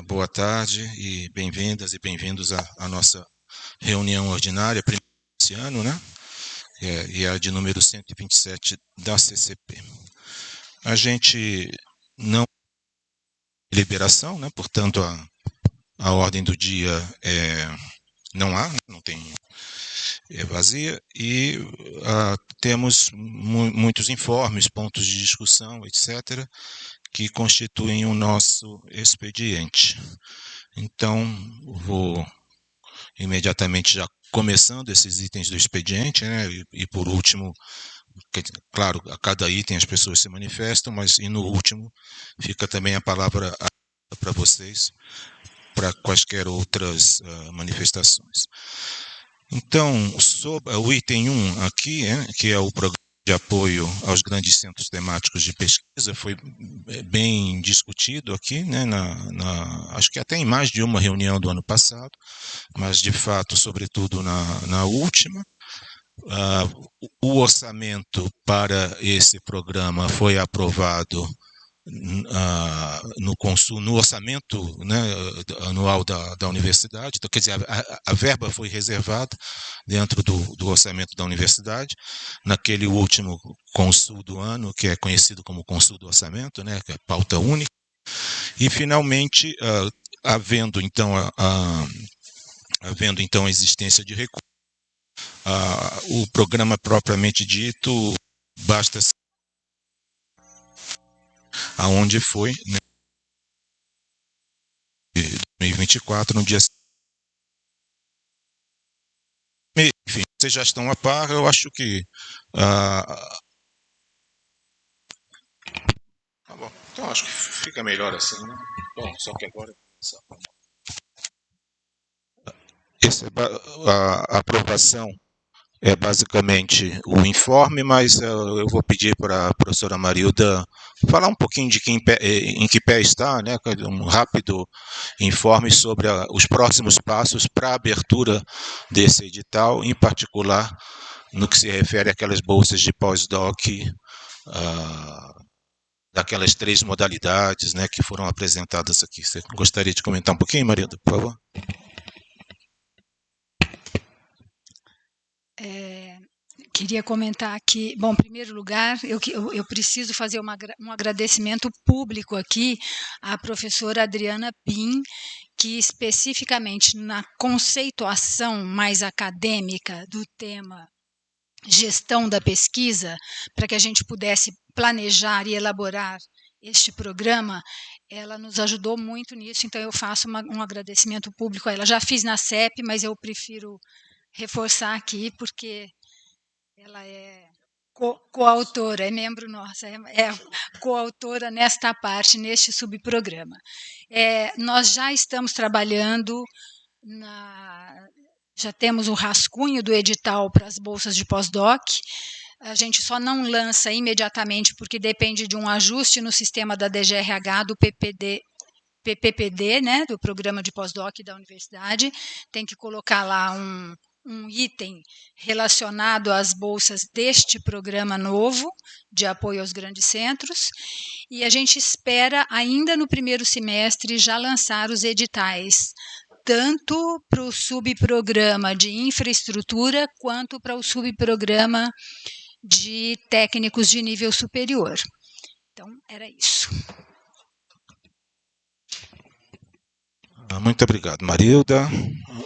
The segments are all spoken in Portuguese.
Boa tarde e bem-vindas e bem-vindos à nossa reunião ordinária, primeira desse ano, né? E a de número 127 da CCP. A gente não tem liberação, né? Portanto, a ordem do dia não tem, é vazia, e temos muitos informes, pontos de discussão, etc., que constituem o nosso expediente. Então, vou imediatamente já começando esses itens do expediente, né? E por último, claro, a cada item as pessoas se manifestam, mas e no último fica também a palavra para vocês para quaisquer outras manifestações. Então, sobre o item 1 aqui, que é o programa de apoio aos grandes centros temáticos de pesquisa, foi bem discutido aqui, né, acho que até em mais de uma reunião do ano passado, mas de fato, sobretudo na última. O orçamento para esse programa foi aprovado no orçamento, né, anual da universidade. Então, quer dizer, a verba foi reservada dentro do orçamento da universidade, naquele último consul do ano, que é conhecido como consul do orçamento, né, que é pauta única. E, finalmente, havendo então a existência de recursos, o programa propriamente dito basta aonde foi, né, de 2024, no dia. Enfim, vocês já estão a par, eu acho que. Tá bom, então acho que fica melhor assim, né? Bom, só que agora. A aprovação é basicamente o informe, mas eu vou pedir para a professora Marilda falar um pouquinho de em que pé está, né, um rápido informe sobre os próximos passos para a abertura desse edital, em particular no que se refere àquelas bolsas de pós-doc, daquelas 3 modalidades, né, que foram apresentadas aqui. Você gostaria de comentar um pouquinho, Marilda, por favor? Queria comentar aqui, bom, em primeiro lugar, eu preciso fazer um agradecimento público aqui à professora Adriana Pim, que especificamente na conceituação mais acadêmica do tema gestão da pesquisa, para que a gente pudesse planejar e elaborar este programa, ela nos ajudou muito nisso, então eu faço um agradecimento público a ela. Já fiz na CEP, mas eu prefiro reforçar aqui, porque ela é coautora, é membro nossa, é coautora nesta parte, neste subprograma. Nós já estamos trabalhando, já temos o rascunho do edital para as bolsas de pós-doc. A gente só não lança imediatamente porque depende de um ajuste no sistema da DGRH, do PPPD, né, do Programa de Pós-Doc da universidade. Tem que colocar lá um item relacionado às bolsas deste programa novo de apoio aos grandes centros, e a gente espera ainda no primeiro semestre já lançar os editais, tanto para o subprograma de infraestrutura quanto para o subprograma de técnicos de nível superior. Então, era isso. Muito obrigado, Marilda.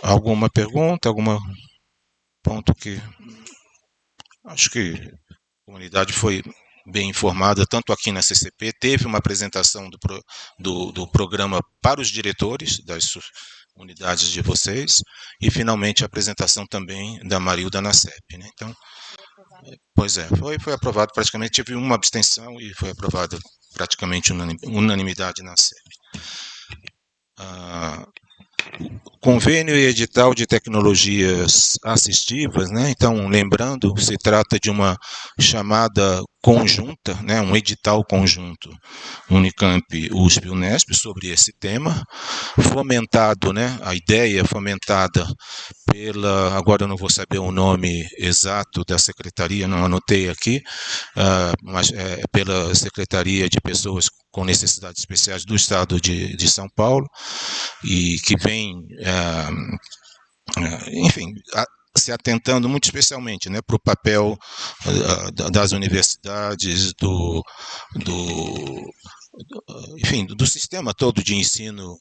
Alguma pergunta, algum ponto que acho que a comunidade foi bem informada, tanto aqui na CCP, teve uma apresentação do programa para os diretores das unidades de vocês, e finalmente a apresentação também da Marilda na CEP, né? Então, pois é, foi aprovado praticamente, tive uma abstenção e foi aprovado praticamente unanimidade na CEP. convênio e edital de tecnologias assistivas, né? Então, lembrando, se trata de uma chamada conjunta, né? Um edital conjunto Unicamp, USP e Unesp sobre esse tema, fomentado, né? A ideia fomentada agora eu não vou saber o nome exato da secretaria, não anotei aqui, mas pela Secretaria de Pessoas com Necessidades Especiais do Estado de São Paulo, e que vem, enfim, se atentando muito especialmente, né, para o papel das universidades, enfim, do sistema todo de ensino,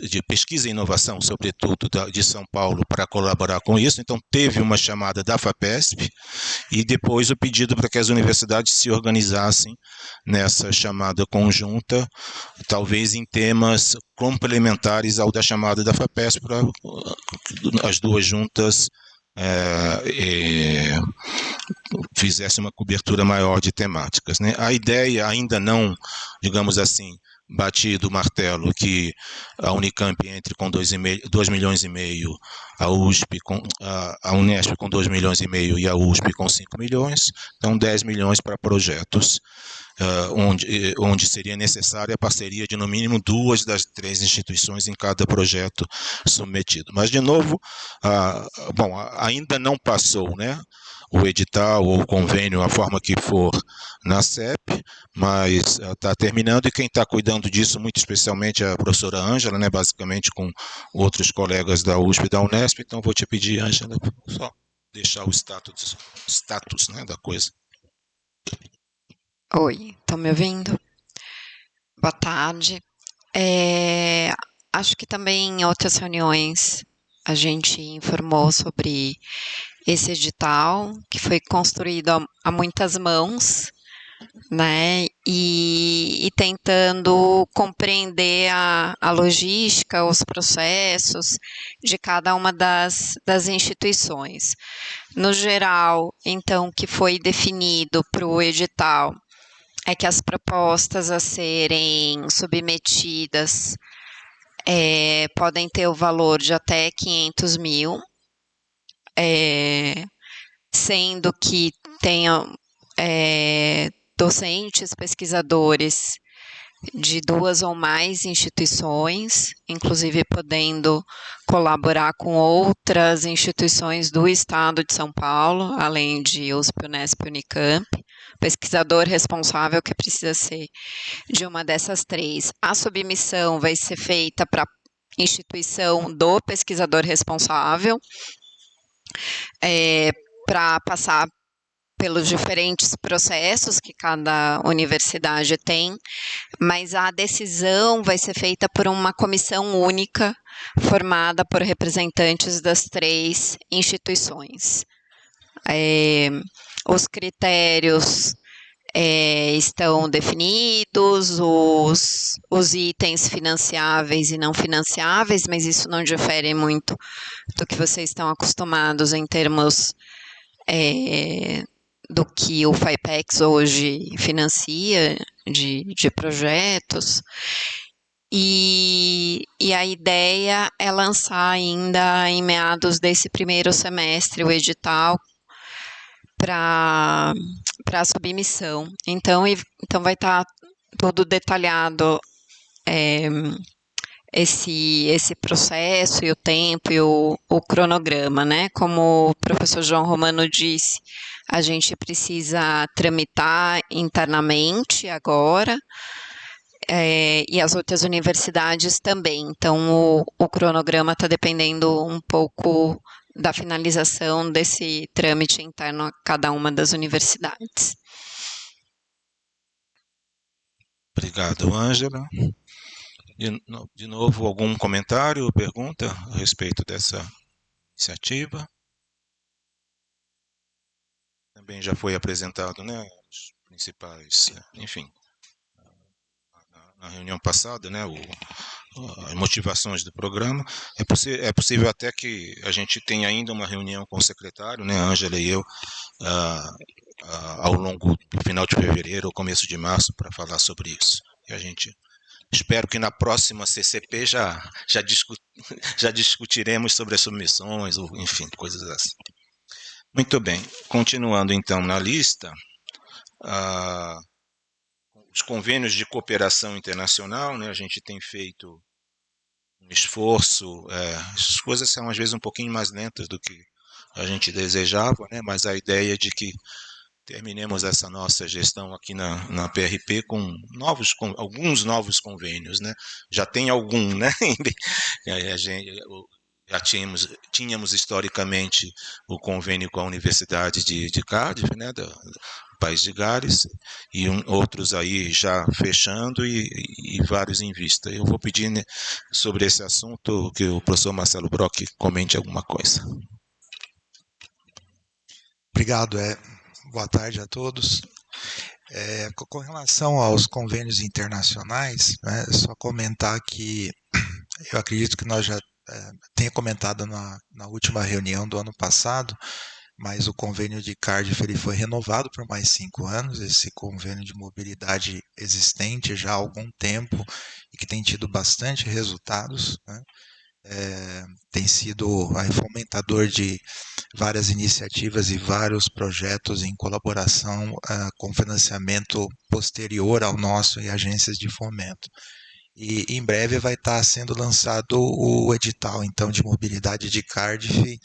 de pesquisa e inovação, sobretudo de São Paulo, para colaborar com isso. Então, teve uma chamada da FAPESP e depois o pedido para que as universidades se organizassem nessa chamada conjunta, talvez em temas complementares ao da chamada da FAPESP, para as duas juntas fizesse uma cobertura maior de temáticas, né? A ideia ainda não, digamos assim, batido o martelo que a Unicamp entre com 2 milhões e meio, a USP a Unesp com 2 milhões e meio e a USP com 5 milhões, então 10 milhões para projetos, onde seria necessária a parceria de no mínimo 2 das 3 instituições em cada projeto submetido. Mas, de novo, bom, ainda não passou, né, o edital ou o convênio, a forma que for, na CEP, mas está terminando, e quem está cuidando disso, muito especialmente, é a professora Ângela, né, basicamente com outros colegas da USP e da Unesp. Então, vou te pedir, Ângela, só deixar o status, né, da coisa. Oi, estão me ouvindo? Boa tarde. Acho que também em outras reuniões a gente informou sobre esse edital, que foi construído a muitas mãos, né? E tentando compreender a logística, os processos de cada uma das instituições. No geral, então, o que foi definido para o edital é que as propostas a serem submetidas podem ter o valor de até 500 mil, sendo que tenham docentes, pesquisadores de 2 ou mais instituições, inclusive podendo colaborar com outras instituições do Estado de São Paulo, além de USP, Unesp e Unicamp. Pesquisador responsável que precisa ser de uma dessas 3. A submissão vai ser feita para a instituição do pesquisador responsável, para passar pelos diferentes processos que cada universidade tem, mas a decisão vai ser feita por uma comissão única, formada por representantes das 3 instituições. Os critérios estão definidos, os itens financiáveis e não financiáveis, mas isso não difere muito do que vocês estão acostumados em termos do que o FAPEX hoje financia de projetos. E a ideia é lançar ainda em meados desse primeiro semestre o edital para a submissão. Então vai estar tudo detalhado, esse processo e o tempo e o cronograma, né? Como o professor João Romano disse, a gente precisa tramitar internamente agora, e as outras universidades também. Então, o cronograma está dependendo um pouco da finalização desse trâmite interno a cada uma das universidades. Obrigado, Ângela. De novo, algum comentário ou pergunta a respeito dessa iniciativa? Também já foi apresentado, né, os principais, enfim, na reunião passada, né, as motivações do programa. É possível até que a gente tenha ainda uma reunião com o secretário, né, a Ângela e eu, ao longo do final de fevereiro ou começo de março, para falar sobre isso. E a gente Espero que na próxima CCP já discutiremos sobre as submissões, ou enfim, coisas assim. Muito bem, continuando então na lista, os convênios de cooperação internacional, né, a gente tem feito um esforço, as coisas são às vezes um pouquinho mais lentas do que a gente desejava, né, mas a ideia é de que terminemos essa nossa gestão aqui na PRP com alguns novos convênios, né? Já tem algum, né? Já tínhamos historicamente o convênio com a Universidade de Cardiff, né? Do país de Gales, e outros aí já fechando e vários em vista. Eu vou pedir, né, sobre esse assunto que o professor Marcelo Brock comente alguma coisa. Obrigado, boa tarde a todos. Com relação aos convênios internacionais, né, só comentar que eu acredito que nós já tenha comentado na última reunião do ano passado, mas o convênio de Cardiff ele foi renovado por mais 5 anos, esse convênio de mobilidade existente já há algum tempo e que tem tido bastante resultados, né? Tem sido fomentador de várias iniciativas e vários projetos em colaboração com financiamento posterior ao nosso e agências de fomento. E em breve vai estar sendo lançado o edital então de mobilidade de Cardiff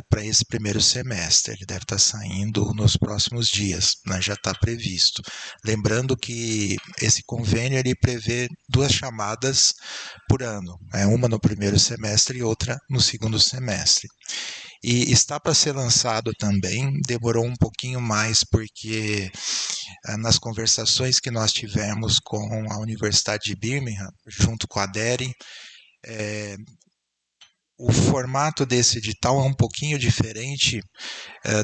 para esse primeiro semestre. Ele deve estar saindo nos próximos dias, né? Já está previsto. Lembrando que esse convênio ele prevê 2 chamadas por ano, uma no primeiro semestre e outra no segundo semestre. E está para ser lançado também, demorou um pouquinho mais porque nas conversações que nós tivemos com a Universidade de Birmingham, junto com a DERE, o formato desse edital é um pouquinho diferente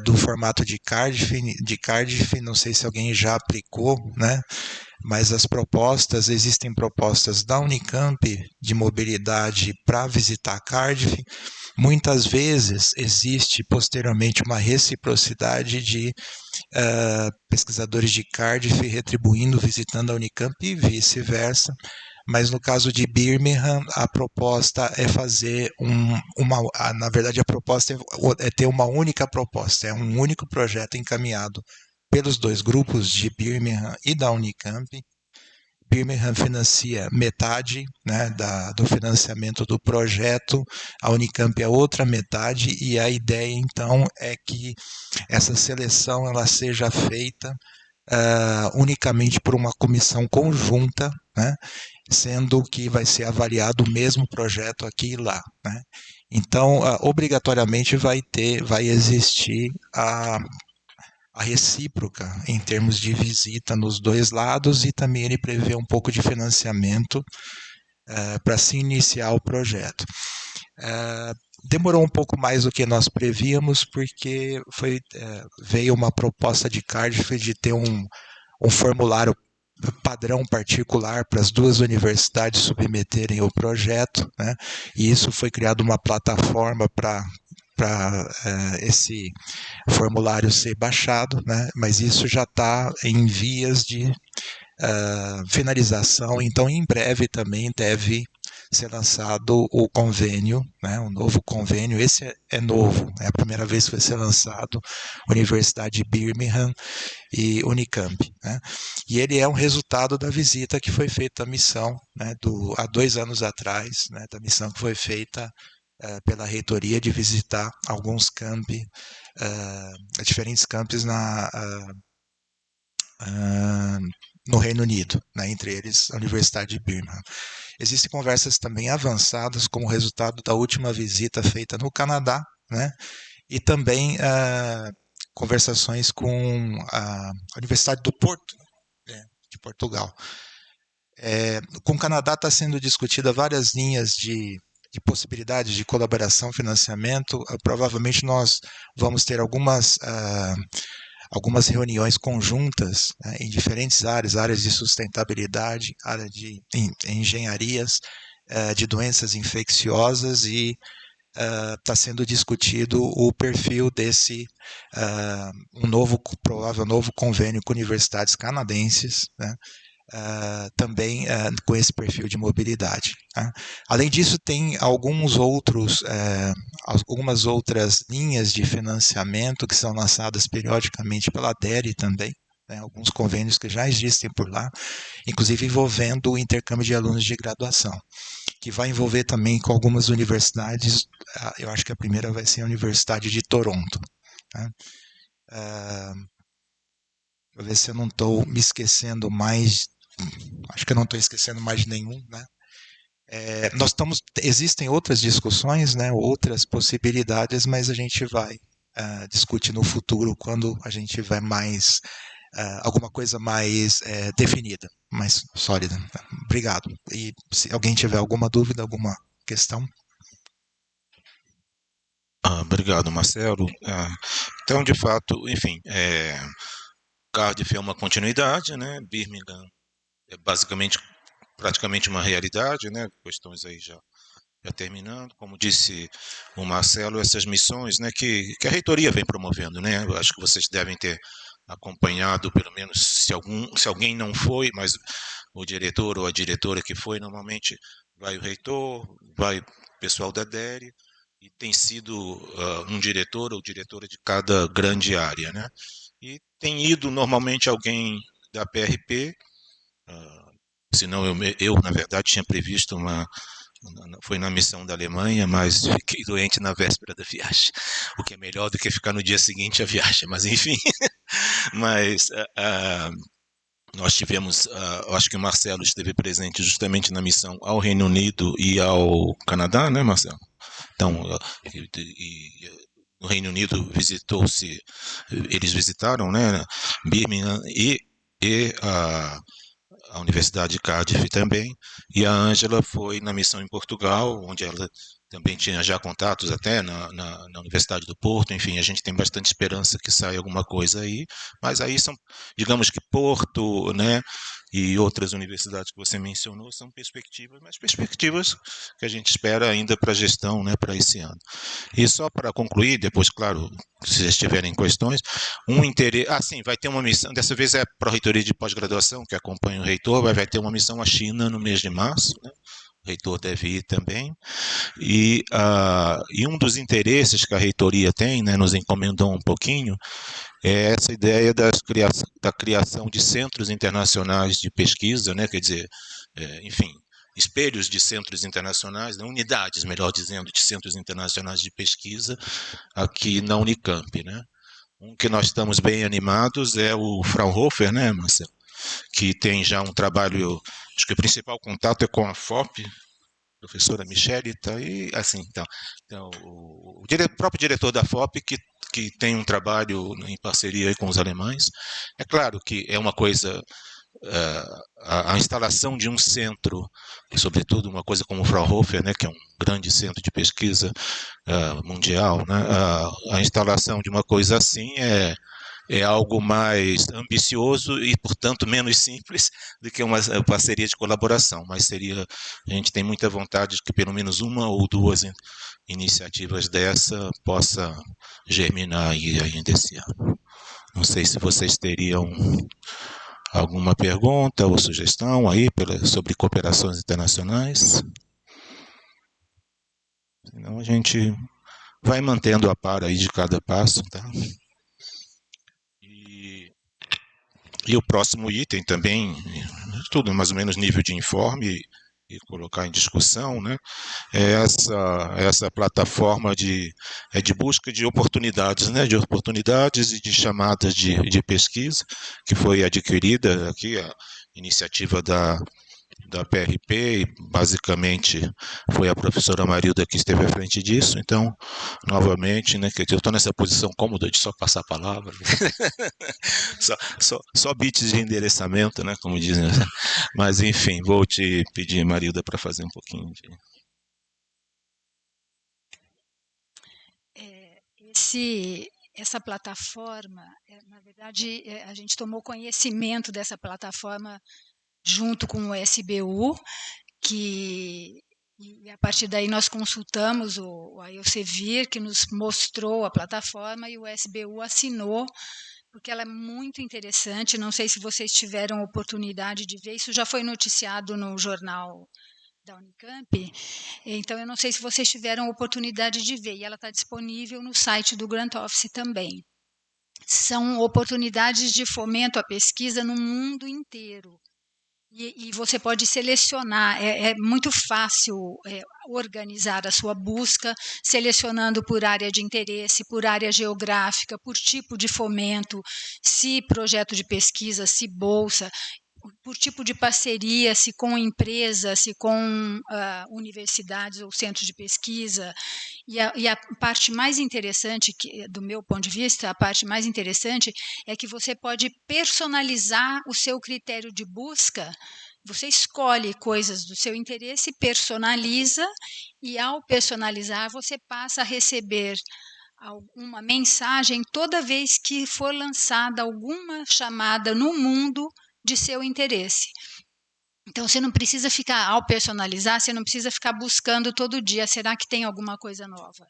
do formato de Cardiff, não sei se alguém já aplicou, né? Mas existem propostas da Unicamp de mobilidade para visitar Cardiff. Muitas vezes existe posteriormente uma reciprocidade de pesquisadores de Cardiff retribuindo, visitando a Unicamp e vice-versa. Mas no caso de Birmingham, a proposta é fazer na verdade a proposta é ter uma única proposta, é um único projeto encaminhado pelos 2 grupos de Birmingham e da Unicamp. Birmingham financia metade, né, do financiamento do projeto, a Unicamp a outra metade, e a ideia então é que essa seleção ela seja feita unicamente por uma comissão conjunta, né, sendo que vai ser avaliado o mesmo projeto aqui e lá, né. Então, obrigatoriamente vai existir a recíproca em termos de visita nos 2 lados, e também ele prevê um pouco de financiamento para se iniciar o projeto. Demorou um pouco mais do que nós prevíamos, porque veio uma proposta de Cardiff de ter um formulário padrão particular para as 2 universidades submeterem o projeto, né? E isso foi criado uma plataforma para esse formulário ser baixado, né? Mas isso já está em vias de finalização, então em breve também deve ser lançado o convênio, né? Um novo convênio. Esse é novo, é a primeira vez que vai ser lançado, Universidade de Birmingham e Unicamp, né? E ele é um resultado da visita que foi feita à missão, né, há 2 anos atrás, né, da missão que foi feita pela reitoria de visitar alguns campi, diferentes campos no Reino Unido, né, entre eles a Universidade de Birmingham. Existem conversas também avançadas como resultado da última visita feita no Canadá, né, e também conversações com a Universidade do Porto, né, de Portugal. Com o Canadá está sendo discutida várias linhas de possibilidades de colaboração, financiamento. Provavelmente nós vamos ter algumas reuniões conjuntas, né, em diferentes áreas de sustentabilidade, área de engenharias, de doenças infecciosas, e está sendo discutido o perfil desse provável novo convênio com universidades canadenses, né, também com esse perfil de mobilidade. Tá? Além disso, tem algumas outras linhas de financiamento que são lançadas periodicamente pela DERE também, né? Alguns convênios que já existem por lá, inclusive envolvendo o intercâmbio de alunos de graduação, que vai envolver também com algumas universidades. Eu acho que a primeira vai ser a Universidade de Toronto. Tá? Vou ver se eu não estou me esquecendo mais. Acho que eu não estou esquecendo mais de nenhum, né? Existem outras discussões, né, outras possibilidades, mas a gente vai discutir no futuro quando a gente tiver mais alguma coisa mais definida, mais sólida. Obrigado. E se alguém tiver alguma dúvida, alguma questão? Obrigado, Marcelo. Então, de fato, enfim, Cardiff é uma continuidade, né? Birmingham é basicamente, praticamente uma realidade, né? Questões aí já terminando. Como disse o Marcelo, essas missões, né, que a reitoria vem promovendo, né? Eu acho que vocês devem ter acompanhado, pelo menos se alguém não foi, mas o diretor ou a diretora que foi, normalmente vai o reitor, vai o pessoal da DERE, e tem sido um diretor ou diretora de cada grande área, né? E tem ido normalmente alguém da PRP, senão eu, na verdade, tinha previsto foi na missão da Alemanha, mas fiquei doente na véspera da viagem, o que é melhor do que ficar no dia seguinte a viagem, mas enfim. Mas nós tivemos, acho que o Marcelo esteve presente justamente na missão ao Reino Unido e ao Canadá, né, Marcelo? Então, no Reino Unido eles visitaram, né, Birmingham e a Universidade de Cardiff também, e a Ângela foi na missão em Portugal, onde ela também tinha já contatos até na Universidade do Porto. Enfim, a gente tem bastante esperança que saia alguma coisa aí, mas aí são, digamos que Porto, né, e outras universidades que você mencionou são perspectivas, mas perspectivas que a gente espera ainda para a gestão, né, para esse ano. E só para concluir, depois, claro, se vocês tiverem questões, um interesse. Sim, vai ter uma missão, dessa vez é para a reitoria de pós-graduação, que acompanha o reitor, vai ter uma missão à China no mês de março, né? O reitor deve ir também. E um dos interesses que a reitoria tem, né, nos encomendou um pouquinho, é essa ideia da criação de centros internacionais de pesquisa, né, quer dizer, enfim, espelhos de centros internacionais, né, unidades, melhor dizendo, de centros internacionais de pesquisa aqui na Unicamp, né? Um que nós estamos bem animados é o Fraunhofer, né, Marcelo? Que tem já um trabalho, acho que o principal contato é com a FOP, a professora Michele, está aí, assim, então o próprio diretor da FOP que tem um trabalho em parceria com os alemães. É claro que é uma coisa, a instalação de um centro, sobretudo uma coisa como o Fraunhofer, né, que é um grande centro de pesquisa mundial, né, a instalação de uma coisa assim é algo mais ambicioso e, portanto, menos simples do que uma parceria de colaboração, mas a gente tem muita vontade de que pelo menos uma ou duas iniciativas dessa possa germinar aí ainda esse ano. Não sei se vocês teriam alguma pergunta ou sugestão aí sobre cooperações internacionais. Senão a gente vai mantendo a par aí de cada passo, tá? E o próximo item também, tudo mais ou menos nível de informe e colocar em discussão, né? É essa plataforma de busca de oportunidades, né? De oportunidades e de chamadas de pesquisa, que foi adquirida aqui, a iniciativa da PRP, e basicamente foi a professora Marilda que esteve à frente disso. Então, novamente, né, que eu estou nessa posição cômoda de só passar a palavra, só bits de endereçamento, né, como dizem. Mas, enfim, vou te pedir, Marilda, para fazer um pouquinho de... Essa plataforma, na verdade, a gente tomou conhecimento dessa plataforma junto com o SBU, e a partir daí nós consultamos a Elsevier, que nos mostrou a plataforma, e o SBU assinou porque ela é muito interessante. Não sei se vocês tiveram oportunidade de ver, isso já foi noticiado no jornal da Unicamp, então eu não sei se vocês tiveram oportunidade de ver, e ela está disponível no site do Grant Office também. São oportunidades de fomento à pesquisa no mundo inteiro. E você pode selecionar, é muito fácil organizar a sua busca, selecionando por área de interesse, por área geográfica, por tipo de fomento, se projeto de pesquisa, se bolsa, por tipo de parceria, se com empresas, se com universidades ou centros de pesquisa. E a parte mais interessante, do meu ponto de vista, a parte mais interessante é que você pode personalizar o seu critério de busca. Você escolhe coisas do seu interesse, personaliza, e ao personalizar, você passa a receber uma mensagem toda vez que for lançada alguma chamada no mundo de seu interesse. Então, você não precisa ficar, ao personalizar, você não precisa ficar buscando todo dia, será que tem alguma coisa nova?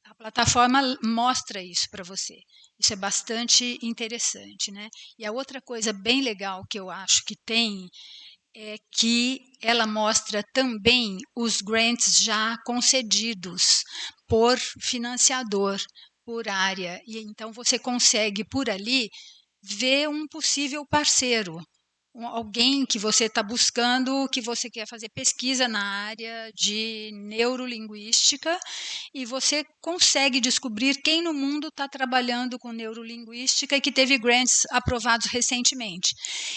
A plataforma mostra isso para você. Isso é bastante interessante, né? E a outra coisa bem legal que eu acho que tem é que ela mostra também os grants já concedidos por financiador, por área. E então você consegue, por ali, ver um possível parceiro, alguém que você está buscando, que você quer fazer pesquisa na área de neurolinguística, e você consegue descobrir quem no mundo está trabalhando com neurolinguística e que teve grants aprovados recentemente.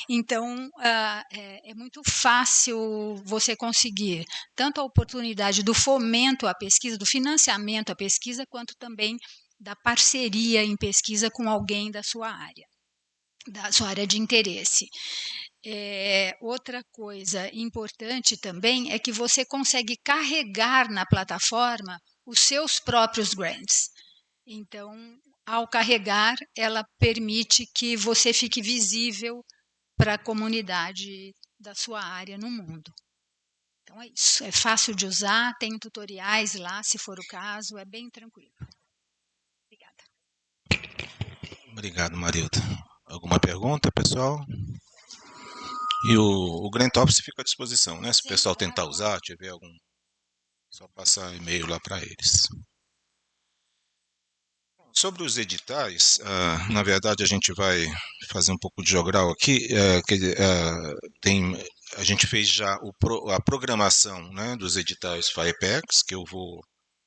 Então, é muito fácil você conseguir tanto a oportunidade do fomento à pesquisa, do financiamento à pesquisa, quanto também da parceria em pesquisa com alguém da sua área de interesse. Outra coisa importante também é que você consegue carregar na plataforma os seus próprios grants. Então, ao carregar, ela permite que você fique visível para a comunidade da sua área no mundo. Então é isso, é fácil de usar, tem tutoriais lá, se for o caso, é bem tranquilo. Obrigada. Obrigado, Marilda. Alguma pergunta, pessoal? E o Grant Office fica à disposição, né? Se o pessoal tentar usar, tiver algum, só passar e-mail lá para eles. Sobre os editais, na verdade a gente vai fazer um pouco de jogral aqui. A gente fez já a programação, né, dos editais FAEPEX, que eu vou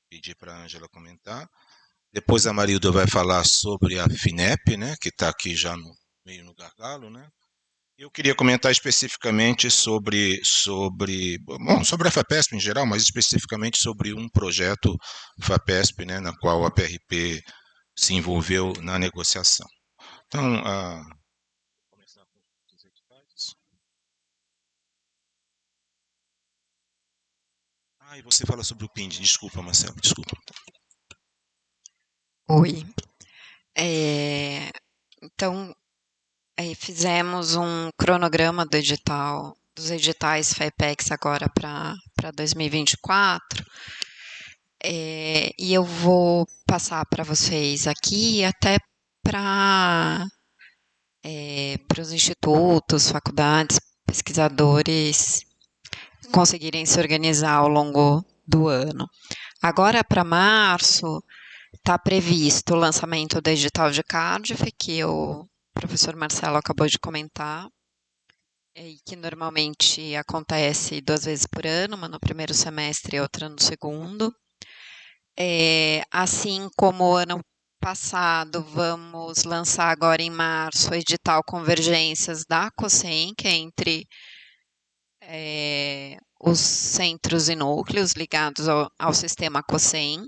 pedir para a Ângela comentar. Depois a Marilda vai falar sobre a FINEP, né, que está aqui já meio no gargalo, né? Eu queria comentar especificamente sobre a FAPESP em geral, mas especificamente sobre um projeto FAPESP, né, na qual a PRP se envolveu na negociação. Então, vou começar com os editais. E você fala sobre o PIND, desculpa, Marcelo, desculpa. Oi. Então, fizemos um cronograma dos editais FAPEX agora para 2024. E eu vou passar para vocês aqui, até para os institutos, faculdades, pesquisadores conseguirem se organizar ao longo do ano. Agora, para março, está previsto o lançamento do edital de Cardiff, que o professor Marcelo acabou de comentar, e que normalmente acontece 2 vezes por ano, uma no primeiro semestre e outra no segundo. Assim como o ano passado, vamos lançar agora em março o edital Convergências da COSEM, que é entre os centros e núcleos ligados ao sistema COSEM.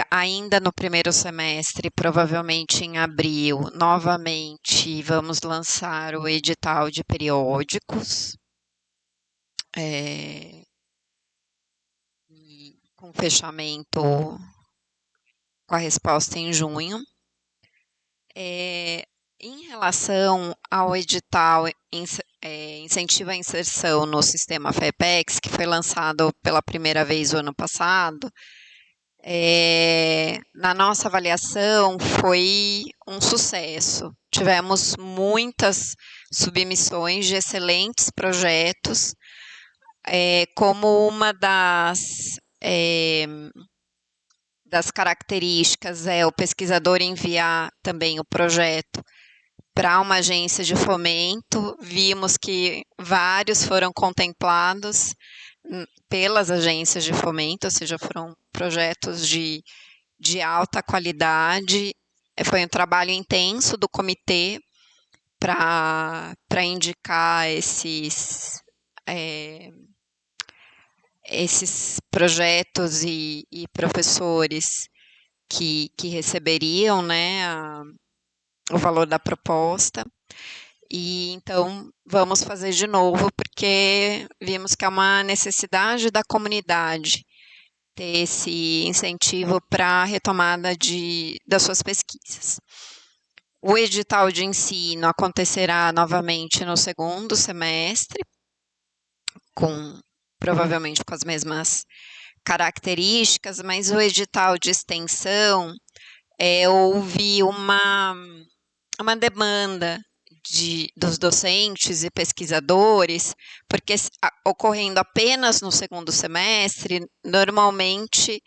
Ainda no primeiro semestre, provavelmente em abril, novamente vamos lançar o edital de periódicos, com fechamento com a resposta em junho. Em relação ao edital Incentivo à Inserção no Sistema FAPEX, que foi lançado pela primeira vez o ano passado, Na nossa avaliação, foi um sucesso. Tivemos muitas submissões de excelentes projetos, como uma das características é o pesquisador enviar também o projeto para uma agência de fomento. Vimos que vários foram contemplados pelas agências de fomento, ou seja, foram projetos de alta qualidade. Foi um trabalho intenso do comitê para indicar esses projetos e professores que receberiam, né, o valor da proposta. E então vamos fazer de novo, porque vimos que é uma necessidade da comunidade ter esse incentivo para a retomada das suas pesquisas. O edital de ensino acontecerá novamente no segundo semestre, provavelmente com as mesmas características, mas o edital de extensão, houve uma demanda dos docentes e pesquisadores, porque ocorrendo apenas no segundo semestre, normalmente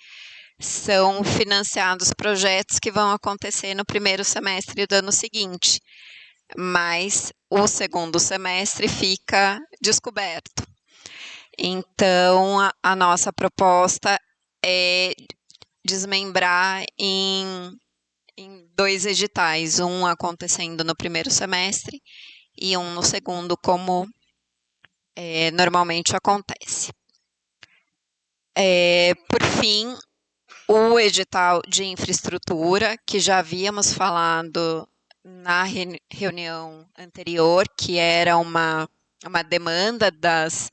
são financiados projetos que vão acontecer no primeiro semestre do ano seguinte, mas o segundo semestre fica descoberto. Então, a nossa proposta é desmembrar em 2 editais, um acontecendo no primeiro semestre e um no segundo, como normalmente acontece. Por fim, o edital de infraestrutura, que já havíamos falado na reunião anterior, que era uma demanda das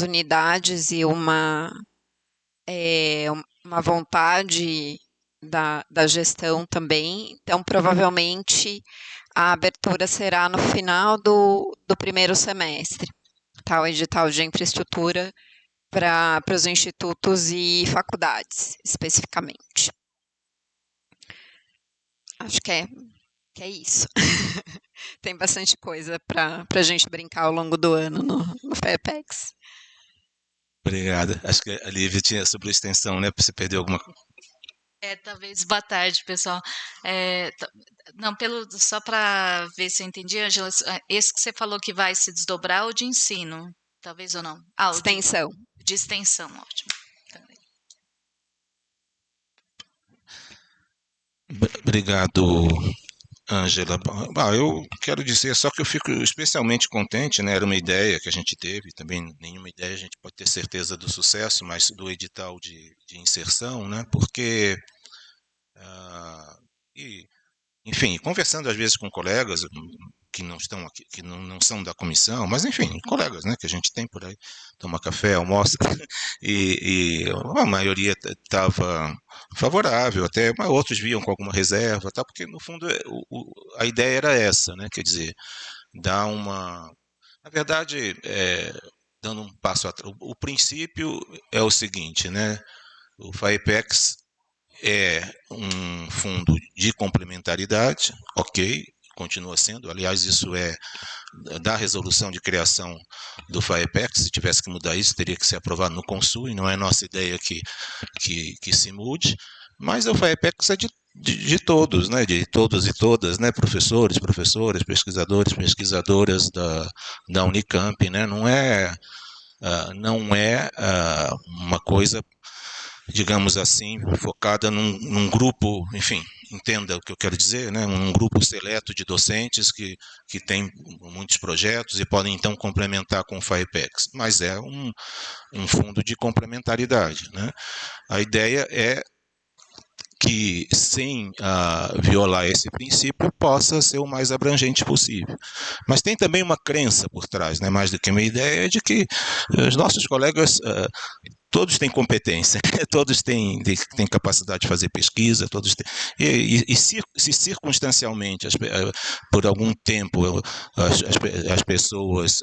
unidades e uma vontade da gestão também. Então, provavelmente, a abertura será no final do primeiro semestre, tá? O edital de infraestrutura para os institutos e faculdades, especificamente. Acho que é isso. Tem bastante coisa para a gente brincar ao longo do ano no FAPEX. Obrigado. Acho que a Lívia tinha sobre a extensão, né? Você perdeu alguma coisa? Talvez. Boa tarde, pessoal. Não, só para ver se eu entendi, Ângela, esse que você falou que vai se desdobrar ou de ensino? Talvez ou não? Extensão. De extensão, ótimo. Obrigado, Ângela. Eu quero dizer só que eu fico especialmente contente, né? Era uma ideia que a gente teve, também nenhuma ideia a gente pode ter certeza do sucesso, mas do edital de inserção, né? Porque, enfim, conversando às vezes com colegas que não estão aqui, que não são da comissão, mas enfim, colegas, né, que a gente tem por aí, toma café, almoça, e a maioria estava favorável, até, mas outros viam com alguma reserva, tá? Porque no fundo a ideia era essa, né, quer dizer, dar na verdade, dando um passo atrás, o princípio é o seguinte, né, o FAPEX é um fundo de complementaridade, ok, continua sendo, aliás, isso é da resolução de criação do FAPEX, se tivesse que mudar isso, teria que ser aprovado no Consul, e não é nossa ideia que se mude, mas o FAPEX é de todos, né, de todos e todas, né, professores, professoras, pesquisadores, pesquisadoras da Unicamp, né, não é uma coisa, digamos assim, focada num grupo, enfim, entenda o que eu quero dizer, né? Um grupo seleto de docentes que tem muitos projetos e podem então complementar com o FAPEX, mas é um fundo de complementaridade, né? A ideia é que, sem violar esse princípio, possa ser o mais abrangente possível. Mas tem também uma crença por trás, né? Mais do que uma ideia, de que os nossos colegas todos têm competência, todos têm capacidade de fazer pesquisa, todos têm, se circunstancialmente, por algum tempo, as pessoas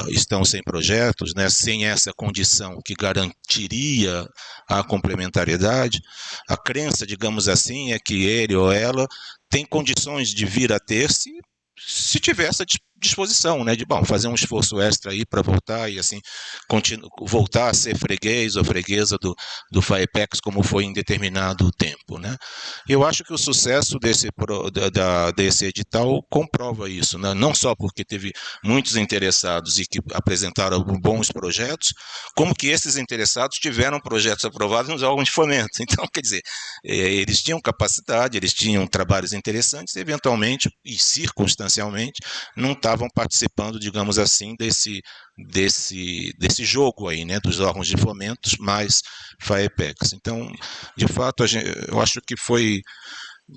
estão sem projetos, né, sem essa condição que garantiria a complementariedade, a crença, digamos assim, é que ele ou ela tem condições de vir a ter se tiver essa disposição, né, de fazer um esforço extra aí para voltar e assim voltar a ser freguês ou freguesa do FAEPEX como foi em determinado tempo, né? Eu acho que o sucesso desse edital comprova isso, né? Não só porque teve muitos interessados e que apresentaram bons projetos, como que esses interessados tiveram projetos aprovados nos órgãos de fomento. Então, quer dizer, eles tinham capacidade, eles tinham trabalhos interessantes, eventualmente e circunstancialmente não estavam participando, digamos assim, desse jogo aí, né, dos órgãos de fomentos mais FAEPEX. Então, de fato, eu acho que foi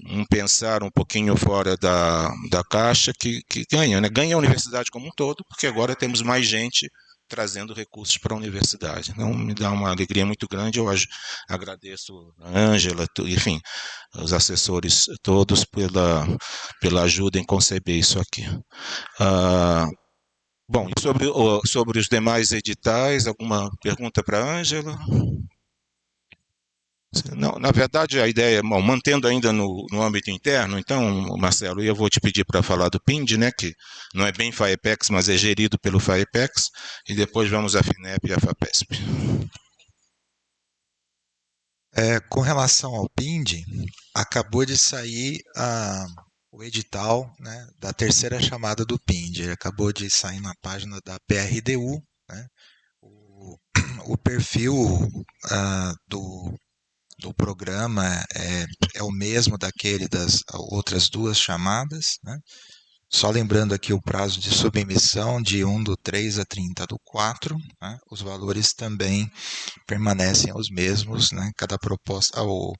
um pensar um pouquinho fora da caixa que ganha, né? Ganha a universidade como um todo, porque agora temos mais gente trazendo recursos para a universidade. Então, me dá uma alegria muito grande. Eu agradeço a Ângela, enfim, os assessores todos pela ajuda em conceber isso aqui. Bom, e sobre os demais editais, alguma pergunta para a Ângela? Não, na verdade, a ideia, mantendo ainda no âmbito interno, então, Marcelo, eu vou te pedir para falar do PIND, né, que não é bem FAEPEX, mas é gerido pelo FAEPEX, e depois vamos à FINEP e à FAPESP. Com relação ao PIND, acabou de sair o edital, né, da terceira chamada do PIND. Ele acabou de sair na página da PRDU, né? O perfil do programa é o mesmo daquele das outras duas chamadas, né? Só lembrando aqui o prazo de submissão de 1/3 a 30/4, né? Os valores também permanecem os mesmos, né? Cada proposta, o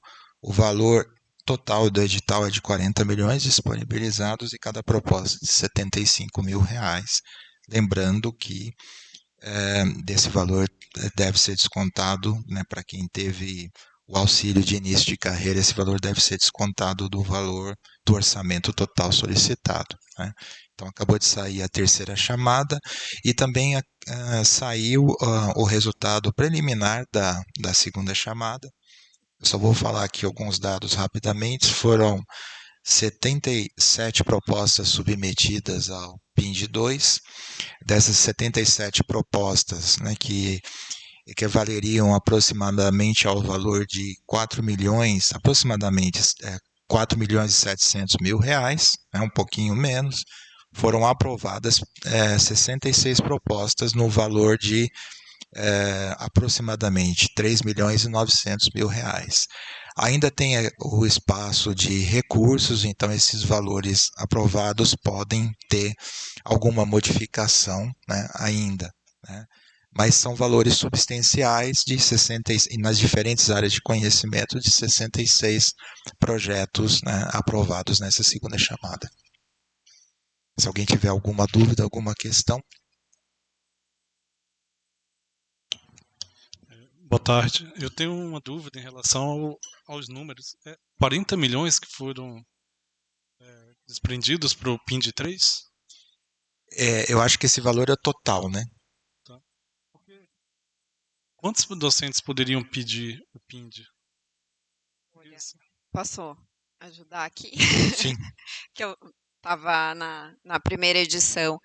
valor total do edital é de 40 milhões disponibilizados e cada proposta de 75 mil reais. Lembrando que desse valor deve ser descontado, né, para quem teve o auxílio de início de carreira, esse valor deve ser descontado do valor do orçamento total solicitado, né? Então, acabou de sair a terceira chamada e também saiu o resultado preliminar da segunda chamada. Eu só vou falar aqui alguns dados rapidamente. Foram 77 propostas submetidas ao PIND 2. Dessas 77 propostas, né, que equivaleriam aproximadamente ao valor de 4 milhões, aproximadamente 4 milhões e 700 mil reais, né, um pouquinho menos, foram aprovadas 66 propostas no valor de aproximadamente 3 milhões e 900 mil reais. Ainda tem o espaço de recursos, então esses valores aprovados podem ter alguma modificação, né, ainda, né? Mas são valores substanciais de 60, nas diferentes áreas de conhecimento, de 66 projetos, né, aprovados nessa segunda chamada. Se alguém tiver alguma dúvida, alguma questão. Boa tarde. Eu tenho uma dúvida em relação aos números. 40 milhões que foram desprendidos para o PIND 3? Eu acho que esse valor é total, né? Tá. Quantos docentes poderiam pedir o PIND? Posso ajudar aqui? Sim. Que eu estava na primeira edição.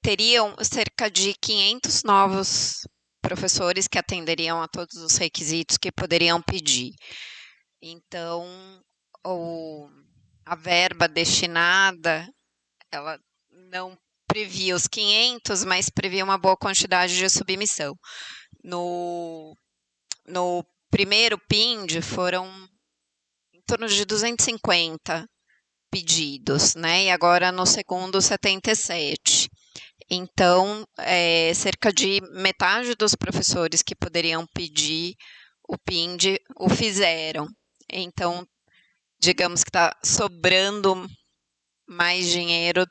Teriam cerca de 500 novos professores que atenderiam a todos os requisitos que poderiam pedir. Então, a verba destinada, ela não previa os 500, mas previa uma boa quantidade de submissão. No primeiro PIND foram em torno de 250 pedidos, né? E agora no segundo 77. Então, cerca de metade dos professores que poderiam pedir o PIND o fizeram. Então, digamos que está sobrando mais dinheiro,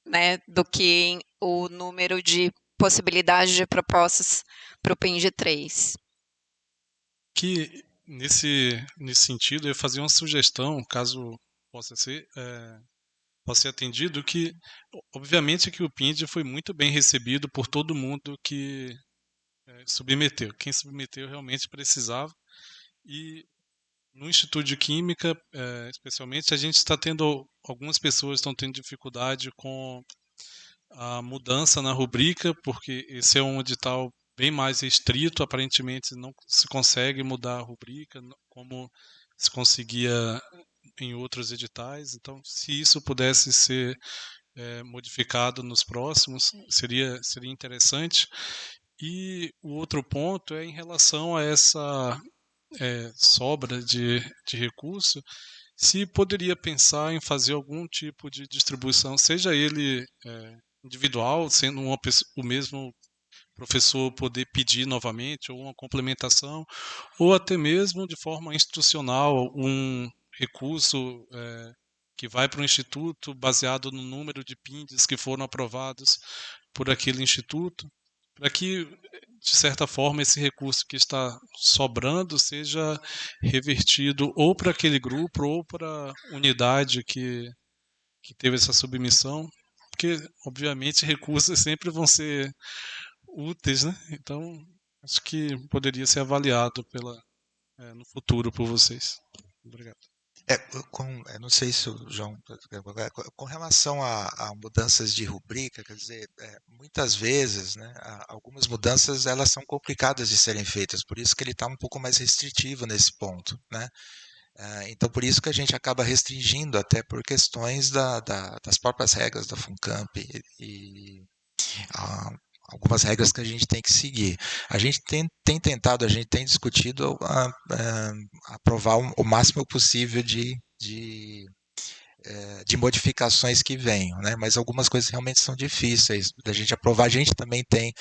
né, do que o número de possibilidades de propostas para o PIND 3. Que nesse sentido, eu fazia uma sugestão, caso possa ser atendido, que obviamente que o PIND foi muito bem recebido por todo mundo que submeteu. Quem submeteu realmente precisava. E no Instituto de Química, especialmente, a gente está tendo, algumas pessoas estão tendo dificuldade com a mudança na rubrica, porque esse é um edital bem mais restrito, aparentemente não se consegue mudar a rubrica como se conseguia em outros editais. Então, se isso pudesse ser modificado nos próximos, seria interessante. E o outro ponto é em relação a essa sobra de recurso, se poderia pensar em fazer algum tipo de distribuição, seja ele individual, sendo o mesmo professor poder pedir novamente, ou uma complementação, ou até mesmo de forma institucional, um recurso que vai para o instituto baseado no número de PINDs que foram aprovados por aquele instituto, para que, de certa forma, esse recurso que está sobrando seja revertido ou para aquele grupo ou para a unidade que teve essa submissão, porque, obviamente, recursos sempre vão ser úteis, né? Então, acho que poderia ser avaliado no futuro por vocês. Obrigado. Não sei se o João, com relação a mudanças de rubrica, quer dizer, muitas vezes, né, algumas mudanças elas são complicadas de serem feitas, por isso que ele está um pouco mais restritivo nesse ponto, né? Então, por isso que a gente acaba restringindo, até por questões das próprias regras da FUNCAMP e algumas regras que a gente tem que seguir. A gente tem tentado, a gente tem discutido aprovar o máximo possível de modificações que venham, né? Mas algumas coisas realmente são difíceis da gente aprovar. A gente também tem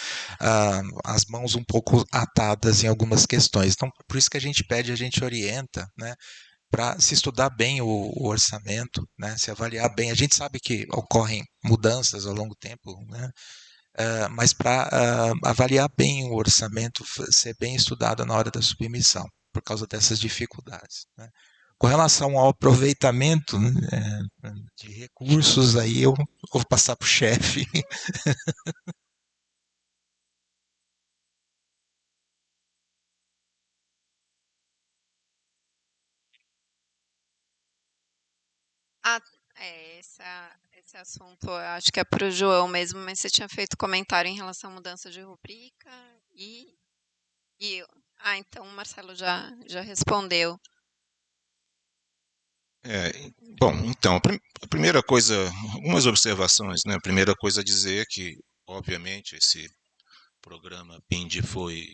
as mãos um pouco atadas em algumas questões. Então, por isso que a gente orienta, né? Para se estudar bem o orçamento, né? Se avaliar bem. A gente sabe que ocorrem mudanças ao longo do tempo, né? Mas para avaliar bem o orçamento, ser bem estudado na hora da submissão, por causa dessas dificuldades, né? Com relação ao aproveitamento, né, de recursos, aí eu vou passar para o chefe. Esse assunto eu acho que é para o João mesmo, mas você tinha feito comentário em relação à mudança de rubrica então o Marcelo já respondeu. Bom, então, a primeira coisa, algumas observações, né? A primeira coisa a dizer que, obviamente, esse programa PIND foi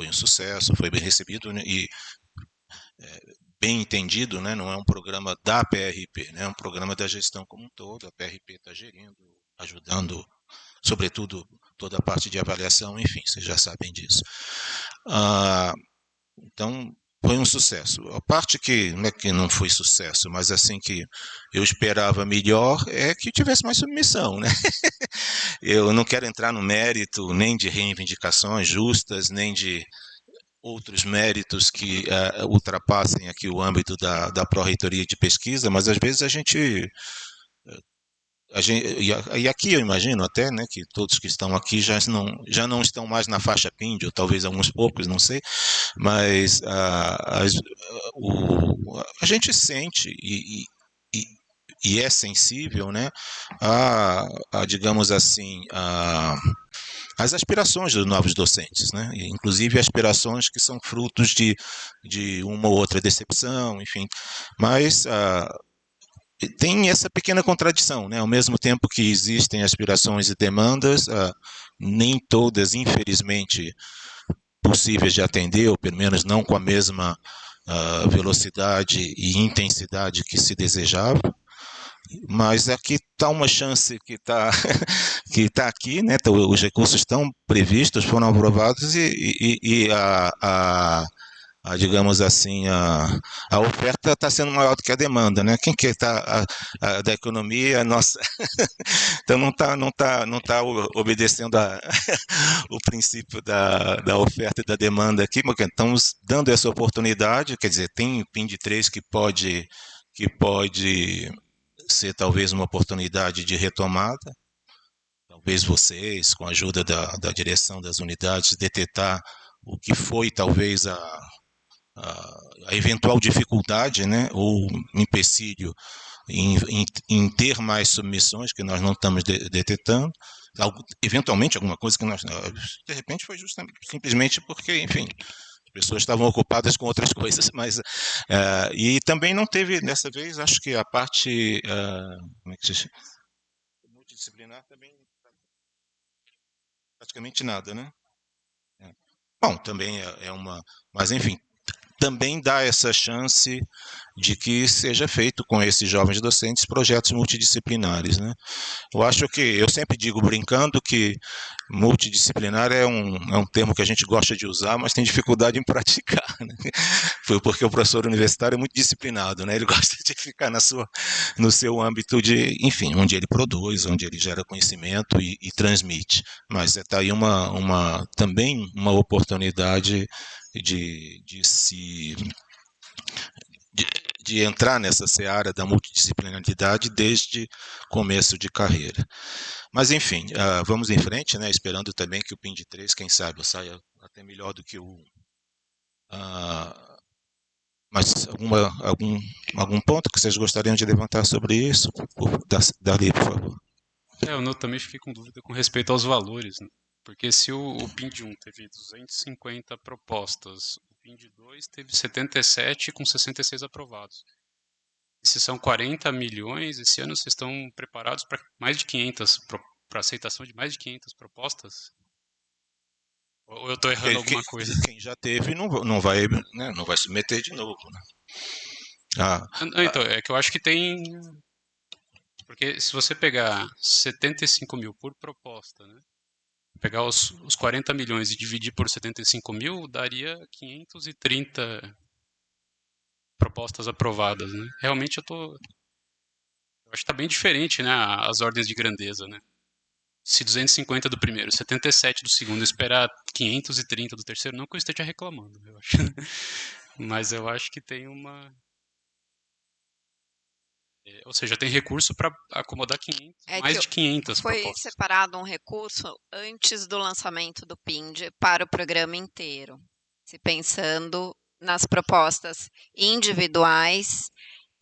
um sucesso, foi bem recebido, né? E bem entendido, né? Não é um programa da PRP, né? É um programa da gestão como um todo. A PRP está gerindo, ajudando, sobretudo, toda a parte de avaliação, enfim, vocês já sabem disso. Então, foi um sucesso. A parte que não é que não foi sucesso, mas assim que eu esperava melhor é que tivesse mais submissão, né? Eu não quero entrar no mérito nem de reivindicações justas, nem de outros méritos que ultrapassem aqui o âmbito da pró-reitoria de pesquisa, mas às vezes a gente e aqui eu imagino até, né, que todos que estão aqui já não estão mais na faixa PIND, ou talvez alguns poucos, não sei, mas a gente sente e é sensível, né, digamos assim, as aspirações dos novos docentes, né? Inclusive aspirações que são frutos de uma ou outra decepção, enfim, mas tem essa pequena contradição, né? Ao mesmo tempo que existem aspirações e demandas, nem todas, infelizmente, possíveis de atender, ou pelo menos não com a mesma velocidade e intensidade que se desejava. Mas aqui está uma chance que está aqui, né? Os recursos estão previstos, foram aprovados e a digamos assim, a oferta está sendo maior do que a demanda, né? Quem que está da economia, nossa, então não tá obedecendo o princípio da oferta e da demanda aqui, porque estamos dando essa oportunidade, quer dizer, tem PIN de 3 que pode ser talvez uma oportunidade de retomada, talvez vocês, com a ajuda da direção das unidades, detectar o que foi talvez a eventual dificuldade, né, ou empecilho em ter mais submissões que nós não estamos detectando, eventualmente alguma coisa que nós, de repente foi justamente, simplesmente porque, enfim, as pessoas estavam ocupadas com outras coisas, mas e também não teve dessa vez, acho que a parte como é que se chama? Multidisciplinar também praticamente nada, né? Bom, também é uma, mas enfim, também dá essa chance de que seja feito com esses jovens docentes projetos multidisciplinares, né? Eu acho que, eu sempre digo brincando que multidisciplinar é um termo que a gente gosta de usar, mas tem dificuldade em praticar, né? Foi porque o professor universitário é muito disciplinado, né? Ele gosta de ficar no seu âmbito de, enfim, onde ele produz, onde ele gera conhecimento e transmite. Mas está aí também uma oportunidade de se de entrar nessa seara da multidisciplinaridade desde começo de carreira. Mas, enfim, vamos em frente, né, esperando também que o PIN de 3, quem sabe, saia até melhor do que o... mas algum ponto que vocês gostariam de levantar sobre isso? Dali, por favor. Eu também fiquei com dúvida com respeito aos valores, né? Porque se o PIN de 1 teve 250 propostas, o PIN de 2 teve 77 com 66 aprovados. E se são 40 milhões, esse ano vocês estão preparados para mais de 500, para aceitação de mais de 500 propostas? Ou eu estou errando alguma coisa? Quem já teve não vai, né, não vai submeter de novo, né? Então, é que eu acho que tem... Porque se você pegar 75 mil por proposta, né? Pegar os 40 milhões e dividir por 75 mil, daria 530 propostas aprovadas, né? Realmente eu acho que está bem diferente, né, as ordens de grandeza, né? Se 250 do primeiro, 77 do segundo, esperar 530 do terceiro, não que eu esteja reclamando, eu acho. Mas eu acho que tem uma... Ou seja, tem recurso para acomodar 500, mais de 500 foi propostas. Foi separado um recurso antes do lançamento do PIND para o programa inteiro, se pensando nas propostas individuais